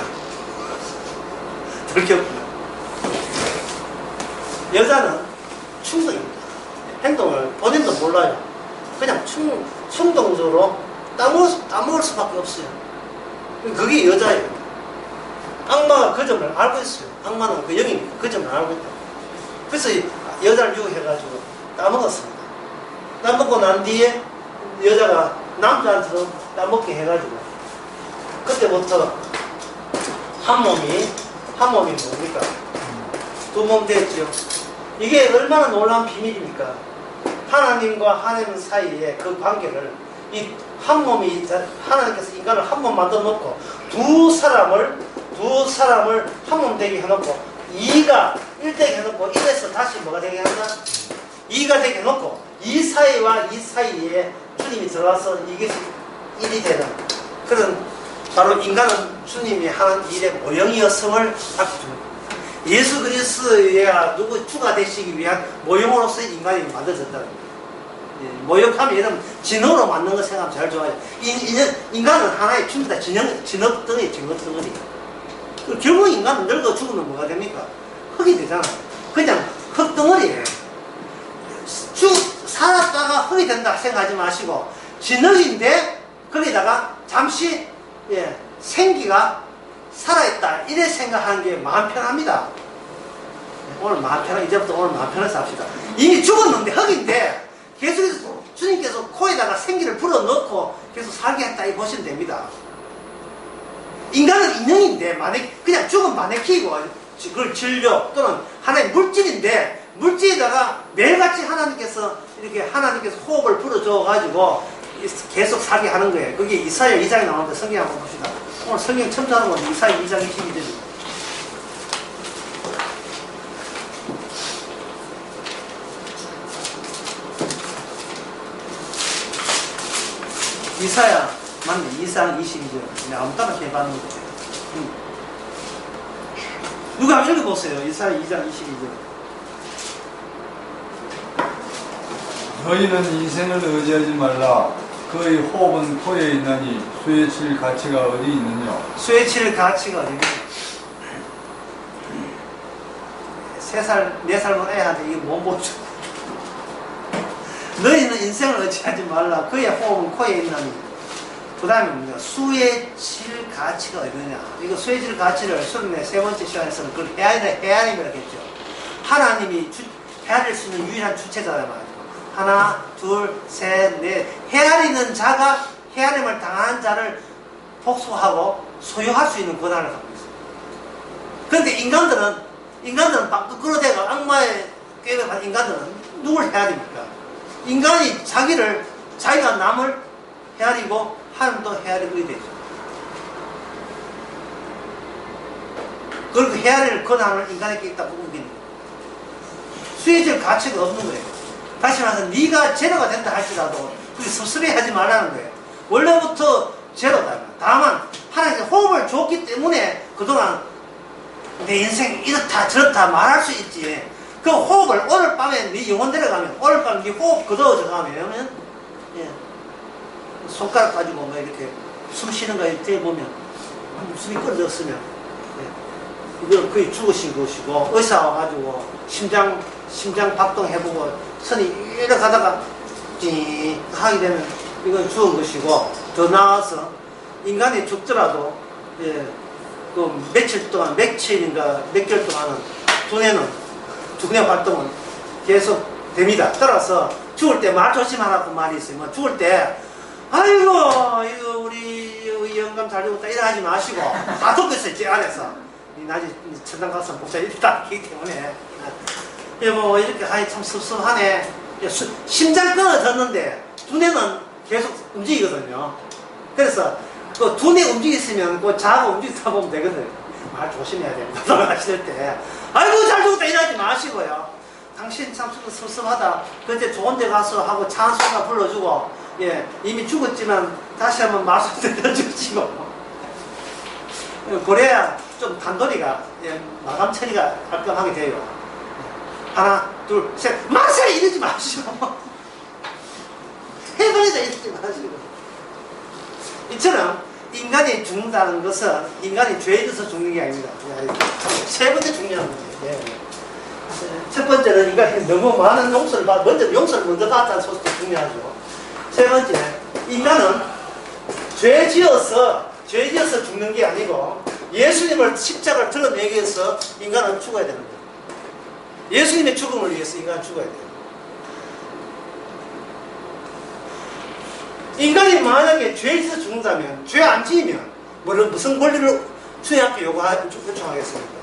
들켰구나. 여자는 충동입니다. 행동을 본인도 몰라요. 그냥 충동적으로 따먹을 수밖에 없어요. 그게 여자예요. 악마가 그 점을 알고 있어요. 악마는 그 영이 그 점을 알고 있다. 그래서 여자를 유혹해가지고 따먹었습니다. 따먹고 난 뒤에 여자가 남자한테도 따먹게 해가지고 그때부터 한 몸이 뭡니까? 두 몸 됐죠. 이게 얼마나 놀라운 비밀입니까? 하나님과 하나님 사이에 그 관계를 이 한 몸이 하나님께서 인간을 한 몸 만들어 놓고 두 사람을 한 몸 되게 해놓고 이가 일되게 해놓고 이래서 다시 뭐가 되게 한다? 이가 되게 해놓고 이 사이와 이 사이에 주님이 들어와서 이게 일이 되는 그런 바로 인간은 주님이 하는 일의 모형이었음을 밝혀줍니다. 예수 그리스도가 누구 주가 되시기 위한 모형으로서 인간이 만들어졌다는 거예요. 모욕하면 이런 진흙으로 만든 거 생각하면 잘 좋아요. 인간은 하나의 전부 다 진흙덩어리. 결국 인간은 늙어 죽으면 뭐가 됩니까? 흙이 되잖아요. 그냥 흙덩어리예요. 살았다가 흙이 된다 생각하지 마시고 진흙인데 거기다가 잠시 생기가 살아있다 이래 생각하는 게 마음 편합니다. 오늘 마음 편하 이제부터 오늘 마음 편해서 합시다. 이미 죽었는데 흙인데 계속해서 주님께서 코에다가 생기를 불어넣고 계속 살게 했다 이 보시면 됩니다. 인간은 인형인데 그냥 죽은 마네킹이고 그걸 진료 또는 하나의 물질인데 물질에다가 매일같이 하나님께서 호흡을 불어줘 가지고 계속 살게 하는 거예요. 그게 이사야 2장에 나오는데 성경 한번 봅시다. 오늘 성경 첨부하는 건데 이사야 2장 22절입니다. 이사야 맞네. 2장 22절. 내가 아무 따라 해봤는데 누가 한번 읽어보세요. 이사야 2장 22절. 너희는 인생을 의지하지 말라. 그의 호흡은 코에 있나니 수에 칠 가치가 어디 있느냐. 수에 칠 가치가 어디 있느냐. 3살, 4살 먹은 애한테 이게 못 줘. 너희는 인생을 의지하지 말라. 그의 호흡은 코에 있나니. 그 다음에 뭡니까? 수에 칠 가치가 어디 있느냐. 이거 수에 칠 가치를 수련회 3번째 시간에서는 그걸 헤아림이라고 했죠. 하나님이 헤아릴 수 있는 유일한 주체자란 말이죠. 하나, 둘, 셋, 넷. 헤아리는 자가 헤아림을 당한 자를 복수하고 소유할 수 있는 권한을 갖고 있어요. 그런데 인간들은 막 끌어대고 악마의 꾀를 인간들은 누굴 헤아립니까? 인간이 자기가 남을 헤아리고 하나님도 헤아리고 이래죠. 그리고 헤아릴 권한을 인간에게 있다고 우기는 거예요. 수혜질 가치가 없는 거예요. 다시 말해서 네가 제로가 된다 할지라도 그게 섭섭해하지 말라는 거예요. 원래부터 제로다. 다만 하나님께 호흡을 줬기 때문에 그동안 내 인생 이렇다 저렇다 말할 수 있지. 그 호흡을 오늘 밤에 네 영혼 데려가면, 오늘 밤 네 호흡 거두어져 가면, 예, 손가락 가지고 뭐 이렇게 숨 쉬는 거에 대보면 숨이 끊어졌으면, 예, 이거 거의 죽으신 것이고, 의사 와가지고 심장 박동해보고 선이 이렇게 가다가 찡 하게 되면 이건 죽은 것이고, 더 나아가서 인간이 죽더라도, 예, 그 며칠 동안, 며칠인가 몇 개월 동안은 두뇌 활동은 계속 됩니다. 따라서 죽을 때 말 조심하라고 말이 있어요. 뭐 죽을 때 아이고 이거 우리 영감 잘 죽었다 이래 하지 마시고 다 듣고 있어요. 제 안에서 나중에 천당 가서 목사 이렇게 다 하기 때문에 뭐 이렇게 하니 참 섭섭하네. 심장 끊어졌는데 두뇌는 계속 움직이거든요. 그래서 그 두뇌 움직였으면 그 자가 움직이다 보면 되거든요. 말 조심해야 됩니다. 돌아가실 때 아이고 잘 죽었다 이러지 마시고요. 당신 참 섭섭하다. 그때 좋은 데 가서 하고 찬송가 불러주고, 예, 이미 죽었지만 다시 한번 말씀 들려주시고, 그래야 좀 단도리가, 예, 마감 처리가 깔끔하게 돼요. 하나 둘 셋 마세 이러지 마시고 해버리자 이러지 마시고. 이처럼 인간이 죽는다는 것은 인간이 죄에 져서 죽는 게 아닙니다. 세 번째 중요한 문제예요. 첫 번째는 인간이 너무 많은 용서를 용서를 먼저 받았다는 소식도 중요하죠. 세 번째, 인간은 죄 지어서 죽는 게 아니고 예수님을 십자가를 드러내기 위해서 인간은 죽어야 되는 거예요. 예수님의 죽음을 위해서 인간은 죽어야 돼요. 인간이 만약에 죄에 지어서 죽는다면, 죄 안 지으면 무슨 권리를 주님께 요청하겠습니까?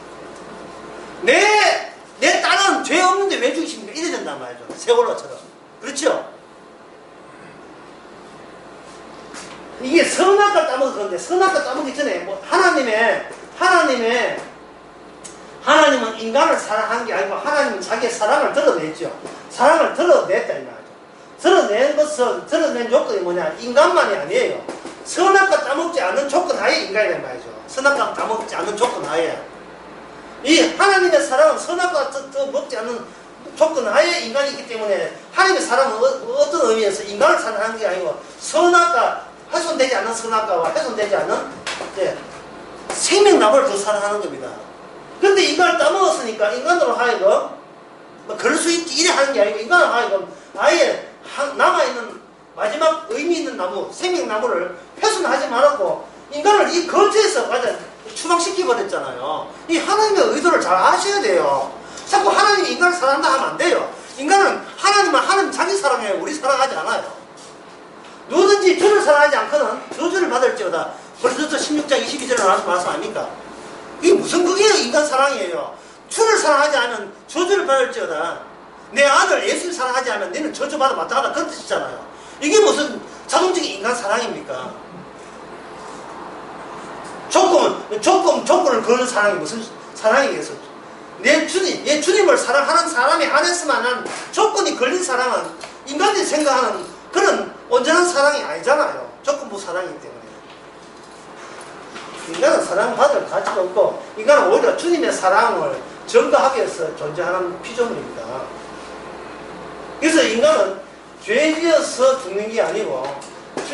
내 딸은 죄 없는데 왜 죽이십니까? 이래 된단 말이죠. 세월호처럼. 그렇죠? 이게 선악과 따먹은 건데, 선악과 따먹기 전에 뭐 하나님은 인간을 사랑한 게 아니고 하나님은 자기의 사랑을 드러냈죠. 사랑을 드러냈다 이 말이죠. 드러낸 조건이 뭐냐? 인간만이 아니에요. 선악과 따먹지 않는 조건 하에 인간이란 말이죠. 선악과 따먹지 않는 조건 하에. 이 하나님의 사랑은 선악과 먹지 않는 조건 하에 인간이기 때문에 하나님의 사랑은 어떤 의미에서 인간을 사랑하는 게 아니고 선악과, 훼손되지 않는 선악과와 훼손되지 않는, 네, 생명나무를 더 사랑하는 겁니다. 그런데 인간을 따먹었으니까 인간으로 하여금 뭐 그럴 수 있지 이래 하는 게 아니고 인간으로 하여금 아예 남아있는 마지막 의미 있는 나무, 생명나무를 훼손하지 말았고 인간을 이 거처에서 완전 추방시켜버렸잖아요. 이 하나님의 의도를 잘 아셔야 돼요. 자꾸 하나님이 인간을 사랑한다 하면 안 돼요. 인간은 하나님 자기 사랑해요. 우리 사랑하지 않아요. 누구든지 주를 사랑하지 않고는 저주를 받을지어다. 벌써 16장 22절에 나와서 말씀 아닙니까? 이게 무슨 그게요? 인간 사랑이에요. 주를 사랑하지 않으면 저주를 받을지어다. 내 아들 예수를 사랑하지 않으면 너는 저주받아 왔다 갔다 그런 뜻이잖아요. 이게 무슨 자동적인 인간 사랑입니까? 조건을 거는 사랑이 무슨 사랑이겠어? 내 주님을 사랑하는 사람이 안에서만한 조건이 걸린 사랑은 인간들이 생각하는 그런 온전한 사랑이 아니잖아요. 조건부 사랑이기 때문에. 인간은 사랑받을 가치가 없고, 인간은 오히려 주님의 사랑을 전가하기 위해서 존재하는 피조물입니다. 그래서 인간은 죄 지어서 죽는 게 아니고,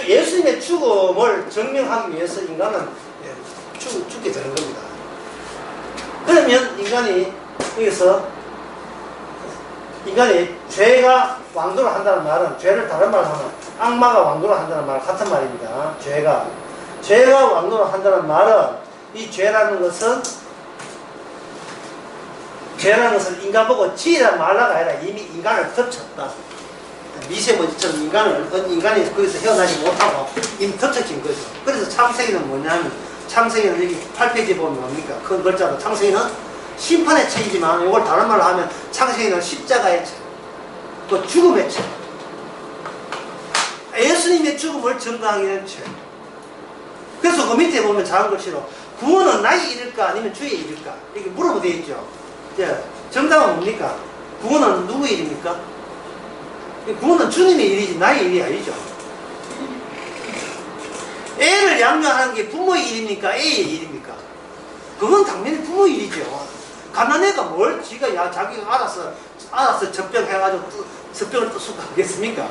예수님의 죽음을 증명하기 위해서 인간은 죽게 되는 겁니다. 그러면 인간이 여기서 인간이 죄가 왕도를 한다는 말은, 죄를 다른 말로 하면 악마가 왕도를 한다는 말 같은 말입니다. 죄가 왕도를 한다는 말은, 이 죄라는 것은 인간 보고 지으라 말라가 아니라 이미 인간을 덮쳤다. 미세먼지처럼 인간이 거기서 헤어나지 못하고 이미 덮쳐진 거죠. 그래서 창세기는 뭐냐면, 창세기는 여기 8페이지 보면 뭡니까? 큰 글자로 창세기는 심판의 책이지만, 이걸 다른 말로 하면 창세기는 십자가의 책, 그 죽음의 책, 예수님의 죽음을 증거하기 위한 책. 그래서 그 밑에 보면 작은 글씨로 구원은 나의 일일까 아니면 주의 일일까 이렇게 물어보게 되어 있죠. 정답은 뭡니까? 구원은 누구의 일입니까? 구원은 주님의 일이지 나의 일이 아니죠. 애를 양육하는 게 부모의 일입니까? 애의 일입니까? 그건 당연히 부모의 일이죠. 갓난애가 뭘 지가 자기가 알아서 젖병해가지고 젖병을 뜯수고 하겠습니까?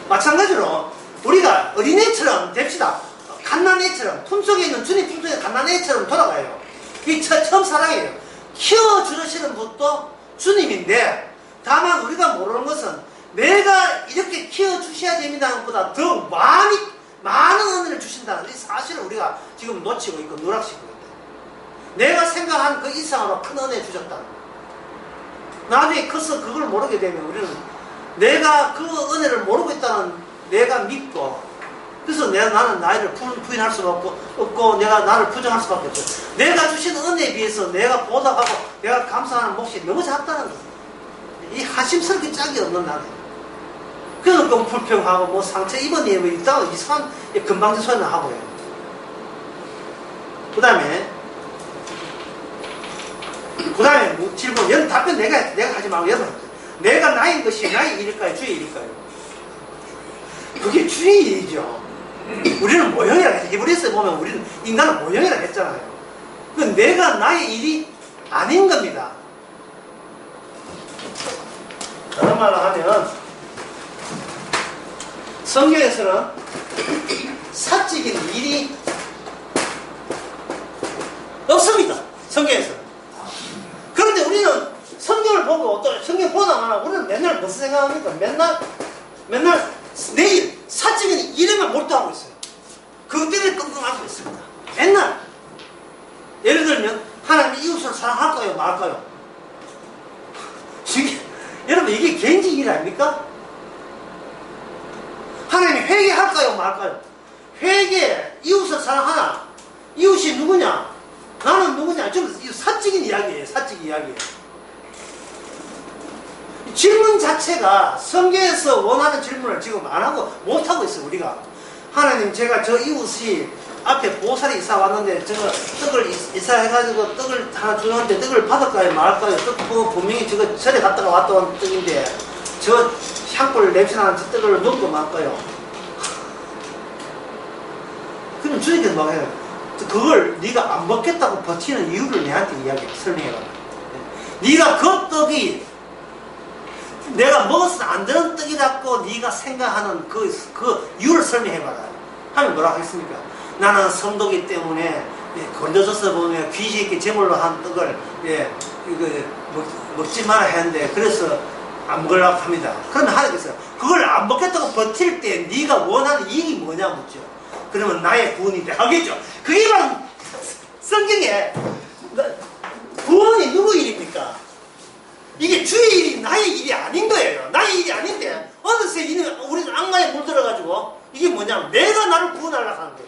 마찬가지로 우리가 어린애처럼 됩시다. 갓난애처럼 품속에 있는 주님 품속에 갓난애처럼 돌아가요. 이 처음 사랑해요. 키워주시는 분도 주님인데 다만 우리가 모르는 것은 내가 이렇게 키워주셔야 됩니다는 것보다 더 많은 은혜를 주신다는 이 사실을 우리가 지금 놓치고 있고 누락시키고 있다. 내가 생각한 그 이상으로 큰 은혜 주셨다는 거예요. 나중에 커서 그걸 모르게 되면 우리는 내가 그 은혜를 모르고 있다는 내가 믿고 그래서 나는 나이를 부인할 수가 없고 내가 나를 부정할 수밖에 없어. 내가 주신 은혜에 비해서 내가 보답하고 내가 감사하는 몫이 너무 작다는 거예요. 이 하심스럽게 짝이 없는 나는. 그래서 좀 불평하고 뭐 상처 입은 애 뭐 있다고 이상한 금방진 소리나 하고요. 그 다음에 질문 여러분 답변 내가 하지 말고 여러분 내가 나인 것이 나의 일일까요? 주의 일일까요? 그게 주의 일이죠. 우리는 모형이라 했죠. 히브리서에 보면 우리는 인간은 모형이라 했잖아요. 그 내가 나의 일이 아닌 겁니다. 다른 말로 하면 성경에서는 사적인 일이 없습니다. 성경에서는. 그런데 우리는 성경을 보고 또 성경 보다 마나 우리는 맨날 무슨 생각합니까? 맨날 내일 사적인 일에만 몰두하고 있어요. 그때를 끙끙 앓고 있습니다. 맨날. 예를 들면 하나님이 이웃을 사랑할까요? 말까요? 여러분 이게 개인적인 일 아닙니까? 하나님이 회개할까요? 말까요? 회개, 이웃을 사랑하나? 이웃이 누구냐? 나는 누구냐? 좀 사적인 이야기예요. 사적인 이야기예요. 질문 자체가 성경에서 원하는 질문을 지금 안 하고 못 하고 있어요. 우리가 하나님 제가 저 이웃이 앞에 보살이 이사 왔는데 저거 떡을 이사해가지고 떡을 하나 주는데 떡을 받을까요? 말까요? 떡 분명히 저거 절에 갔다가 왔다 온 떡인데 저 향불 냄새나는 저 떡을 먹고 말까요? 그럼 주님께서 막 해요. 그걸 네가 안 먹겠다고 버티는 이유를 내한테 설명해봐. 네가 그 떡이 내가 먹어서는 안 되는 떡이라고 네가 생각하는 그 이유를 설명해봐라. 하면 뭐라 하겠습니까? 나는 성도기 때문에 건져져서 보면 귀지 있게 제물로 한 떡을 먹지 마라 했는데 그래서 안 먹으려고 합니다. 그러면 하나님께서 그걸 안 먹겠다고 버틸 때 네가 원하는 이익이 뭐냐 묻죠. 그러면 나의 구원이 돼. 알겠죠? 그게 바로 성경에 구원이 누구 일입니까? 이게 주의 일이 나의 일이 아닌 거예요. 나의 일이 아닌데 어느새 우리는 악마에 물들어가지고 이게 뭐냐면 내가 나를 구원하려고 하는 거예요.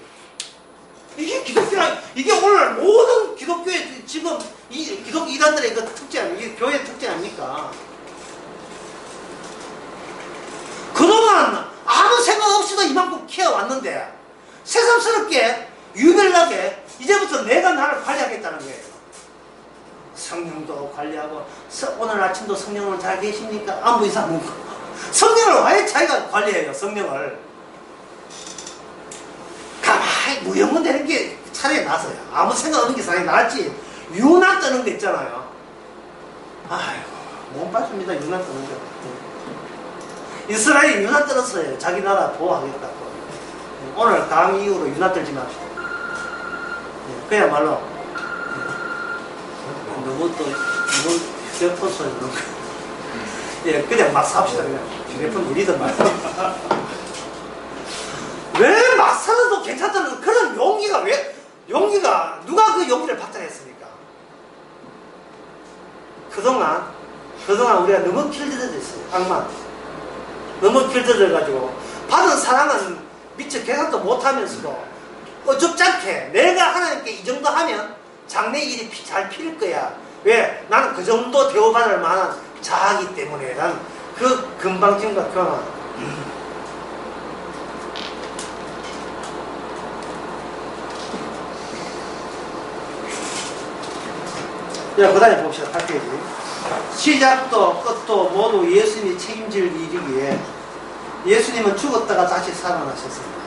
이게 기독교라. 이게 오늘 모든 기독교의 지금 기독교 이단들의 그 특징, 이게 교회의 특징 아닙니까? 그동안 아무 생각 없이도 이만큼 키워왔는데 새삼스럽게 유별나게 이제부터 내가 나를 관리하겠다는 거예요. 성령도 관리하고 오늘 아침도 성령을 잘 계십니까? 아무 이상 못 성령을 왜 자기가 관리해요? 성령을 가만히 무형문 되는 게 차라리 나서요. 아무 생각 없는 게 차라리 낫지. 유난 떠는 거 있잖아요. 아이고 못 봐줍니다. 유난 떠는 거. 이스라엘이 유난 떨었어요. 자기 나라 보호하겠다고. 오늘 다음 이후로 유난 떨지 맙시다. 그야말로 너무 휴대폰 소리 넣는 거. 예, 그냥 막 삽시다. 그냥 휴대폰 우리든 말이야. 왜 막 살아도 괜찮다는 그런 용기가 누가 그 용기를 발달했습니까? 그동안 우리가 너무 길들여져 있어요. 악마 너무 길들여져가지고 받은 사랑은 미처 계산도 못하면서도 어줍지 않게 내가 하나님께 이 정도 하면 장래 일이 잘 필 거야. 왜? 나는 그 정도 대우받을 만한 자아이기 때문에 난 그 금방짐과 교환. 자, 그 다음에 봅시다. 8페이지. 시작도 끝도 모두 예수님이 책임질 일이기에 예수님은 죽었다가 다시 살아나셨습니다.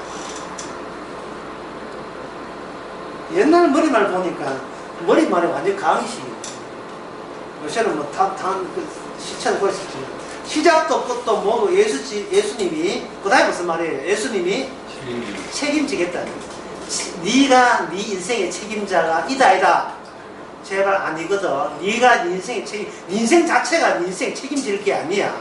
옛날 머리말 보니까 머리말이 완전 강의식이에요. 요새는 뭐 시체는 그랬었지. 시작도 끝도 뭐고 예수님이 그다음에 무슨 말이에요? 예수님이 책임지겠다. 네가 네 인생의 책임자가 이다. 제발 아니거든. 네가 네 인생의 네 인생 자체가 네 인생 책임질 게 아니야.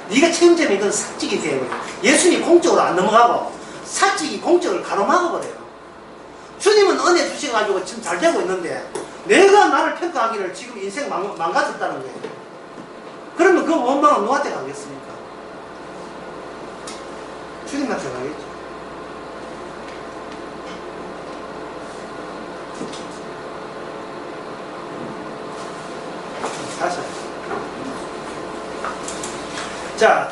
네가 책임지면 이건 사직이 돼버려. 예수님 공적으로 안 넘어가고 사직이 공적을 가로막아버려요. 주님은 은혜 주셔가지고 지금 잘 되고 있는데 내가 나를 평가하기를 지금 인생 망가졌다는 거예요. 그러면 그 원망은 누구한테 가겠습니까? 주님한테 가겠죠. 다시. 자,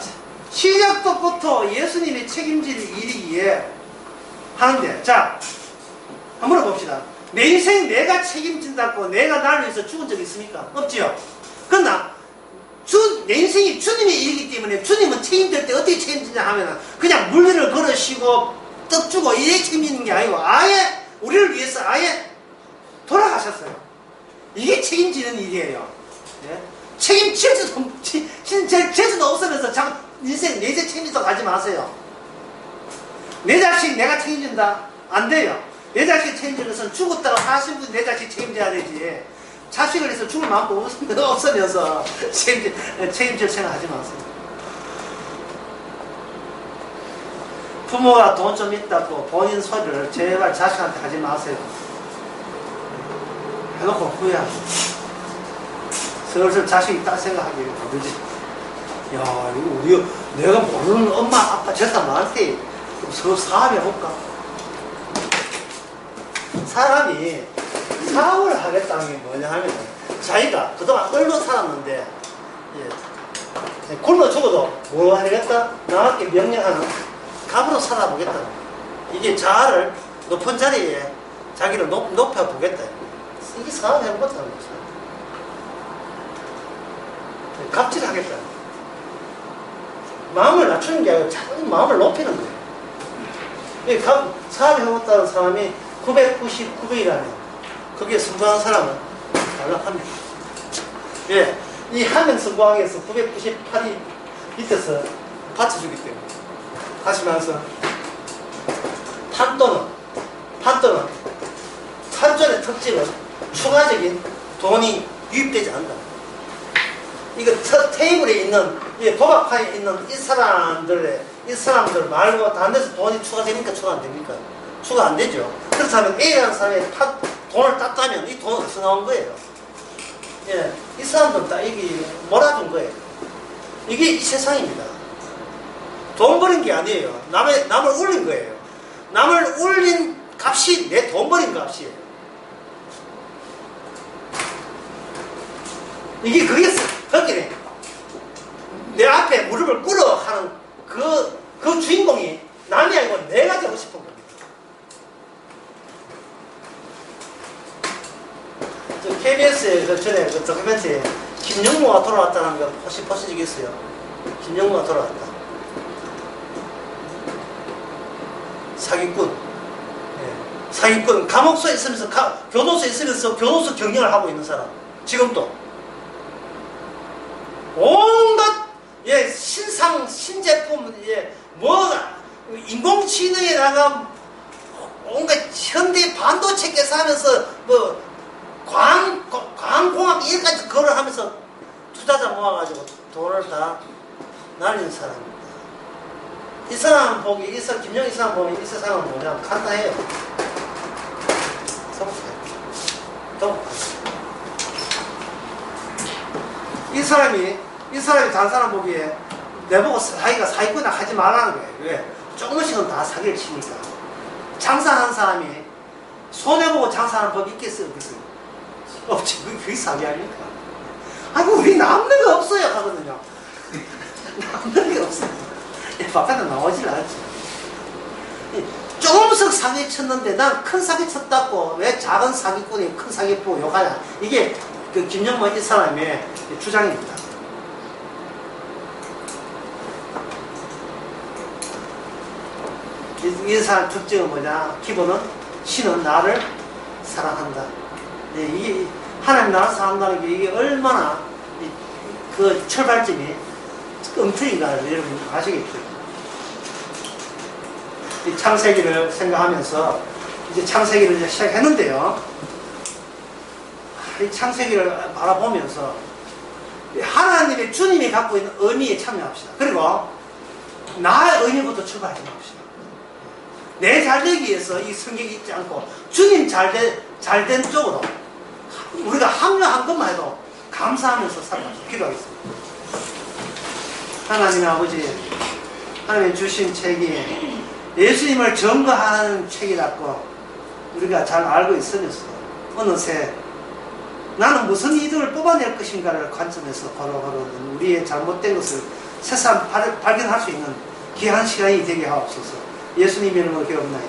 시작부터 예수님이 책임질 일이기에 하는데, 자, 한번 물어봅시다. 내 인생 내가 책임진다고 내가 나를 위해서 죽은 적 있습니까? 없지요? 그러나, 내 인생이 주님의 일이기 때문에 주님은 책임질 때 어떻게 책임지냐 하면은 그냥 물리를 걸으시고 떡 주고 이래 책임지는 게 아니고 아예 우리를 위해서 아예 돌아가셨어요. 이게 책임지는 일이에요. 예? 책임질 수도 없으면서 자꾸 인생 내재 책임져서 가지 마세요. 내 자식 내가 책임진다? 안 돼요. 내 자식 책임지는 것은 죽었다고 하신 분이 내 자식 책임져야 되지. 자식을 해서 죽을 마음도 없으면서 책임질 생각하지 마세요. 부모가 돈 좀 있다고 본인 소리를 제발 자식한테 하지 마세요. 해놓고 후회하시고 슬슬 자식이 딱 생각하기 그러지. 야, 이거 우리 내가 모르는 엄마 아빠 저다 나한테 서로 사업해볼까? 사람이 사업을 하겠다는 게 뭐냐 하면 자기가 그동안 얼로 살았는데 예, 굶어 죽어도 뭐 하겠다? 나한테 명령하는 갑으로 살아보겠다. 이게 자아를 높은 자리에 자기를 높여보겠다. 이게 사업해보겠다는 거죠. 갑질하겠다. 마음을 낮추는 게 아니라 자꾸 마음을 높이는 거예요. 사업해보겠다는 사람이 999일이라면 거기에 성공한 사람은 탈락합니다. 예, 이 한 명 성공하기에서 998이 밑에서 받쳐주기 때문에. 다시 말해서 판도는 판전의 특징은 추가적인 돈이 유입되지 않는다. 이거 테이블에 있는 도박판에 있는 이 사람들 말고 다른 데서 돈이 추가되니까 추가 안 됩니까? 추가 안 되죠. 그렇다면 A라는 사람이 돈을 땄다면 이 돈은 어디서 나온 거예요? 예, 이 사람들은 다 이게 몰아준 거예요. 이게 이 세상입니다. 돈 버린 게 아니에요. 남을 울린 거예요. 남을 울린 값이 내 돈 버린 값이에요. 그게 내 앞에 무릎을 꿇어 하는 그 주인공이 남이 아니고 내가 되고 싶은 겁니다. KBS에 전에 다큐멘터리에 김영모가 돌아왔다는 거 혹시 보신 적 있어요? 김영모가 돌아왔다. 사기꾼. 예. 사기꾼. 감옥소에 있으면서, 교도소에 있으면서 교도소 경영을 하고 있는 사람. 지금도. 온갖, 신제품, 인공지능에다가 온갖 현대 반도체 계산하면서, 광공학 이해까지 그걸 하면서 투자자 모아가지고 돈을 다 날리는 사람입니다. 이 사람 보기, 김영희 이 사람 보면 이 세상은 뭐냐? 간단해요. 이 사람이 다른 사람 보기에 내보고 자기가 사기꾼이나 하지 말라는 거예요. 왜? 조금씩은 다 사기를 치니까. 장사하는 사람이 손해보고 장사하는 법이 있겠어요? 없겠어요? 없지. 그게 사기 아닙니까? 아이고, 우리 남는 거 없어요. 하거든요. 남는 게 없어요. 바깥에 나오질 않지. 조금씩 사기 쳤는데 난 큰 사기 쳤다고 왜 작은 사기꾼이 큰 사기 보고 욕하냐. 이게 그 김영모 이 사람의 주장입니다. 이 사람 특징은 뭐냐? 기본은 신은 나를 사랑한다. 네, 이게 하나님 나라 사랑한다는 게 이게 얼마나 그 출발점이 엉터리인가를 여러분 아시겠죠? 이 창세기를 생각하면서 이제 창세기를 이제 시작했는데요. 이 창세기를 바라보면서 하나님의 주님이 갖고 있는 의미에 참여합시다. 그리고 나의 의미부터 출발하지 맙시다. 내 잘되기 위해서 이 성격이 있지 않고 주님 잘된 쪽으로 우리가 합류한 것만 해도 감사하면서 살아갑시다. 기도하겠습니다. 하나님 아버지, 하나님 주신 책이 예수님을 증거하는 책이라고 우리가 잘 알고 있으면서 어느새 나는 무슨 이득을 뽑아낼 것인가를 관점에서 바로 우리의 잘못된 것을 새삼 발견할 수 있는 귀한 시간이 되게 하옵소서. 예수님 이름으로 기도합니다.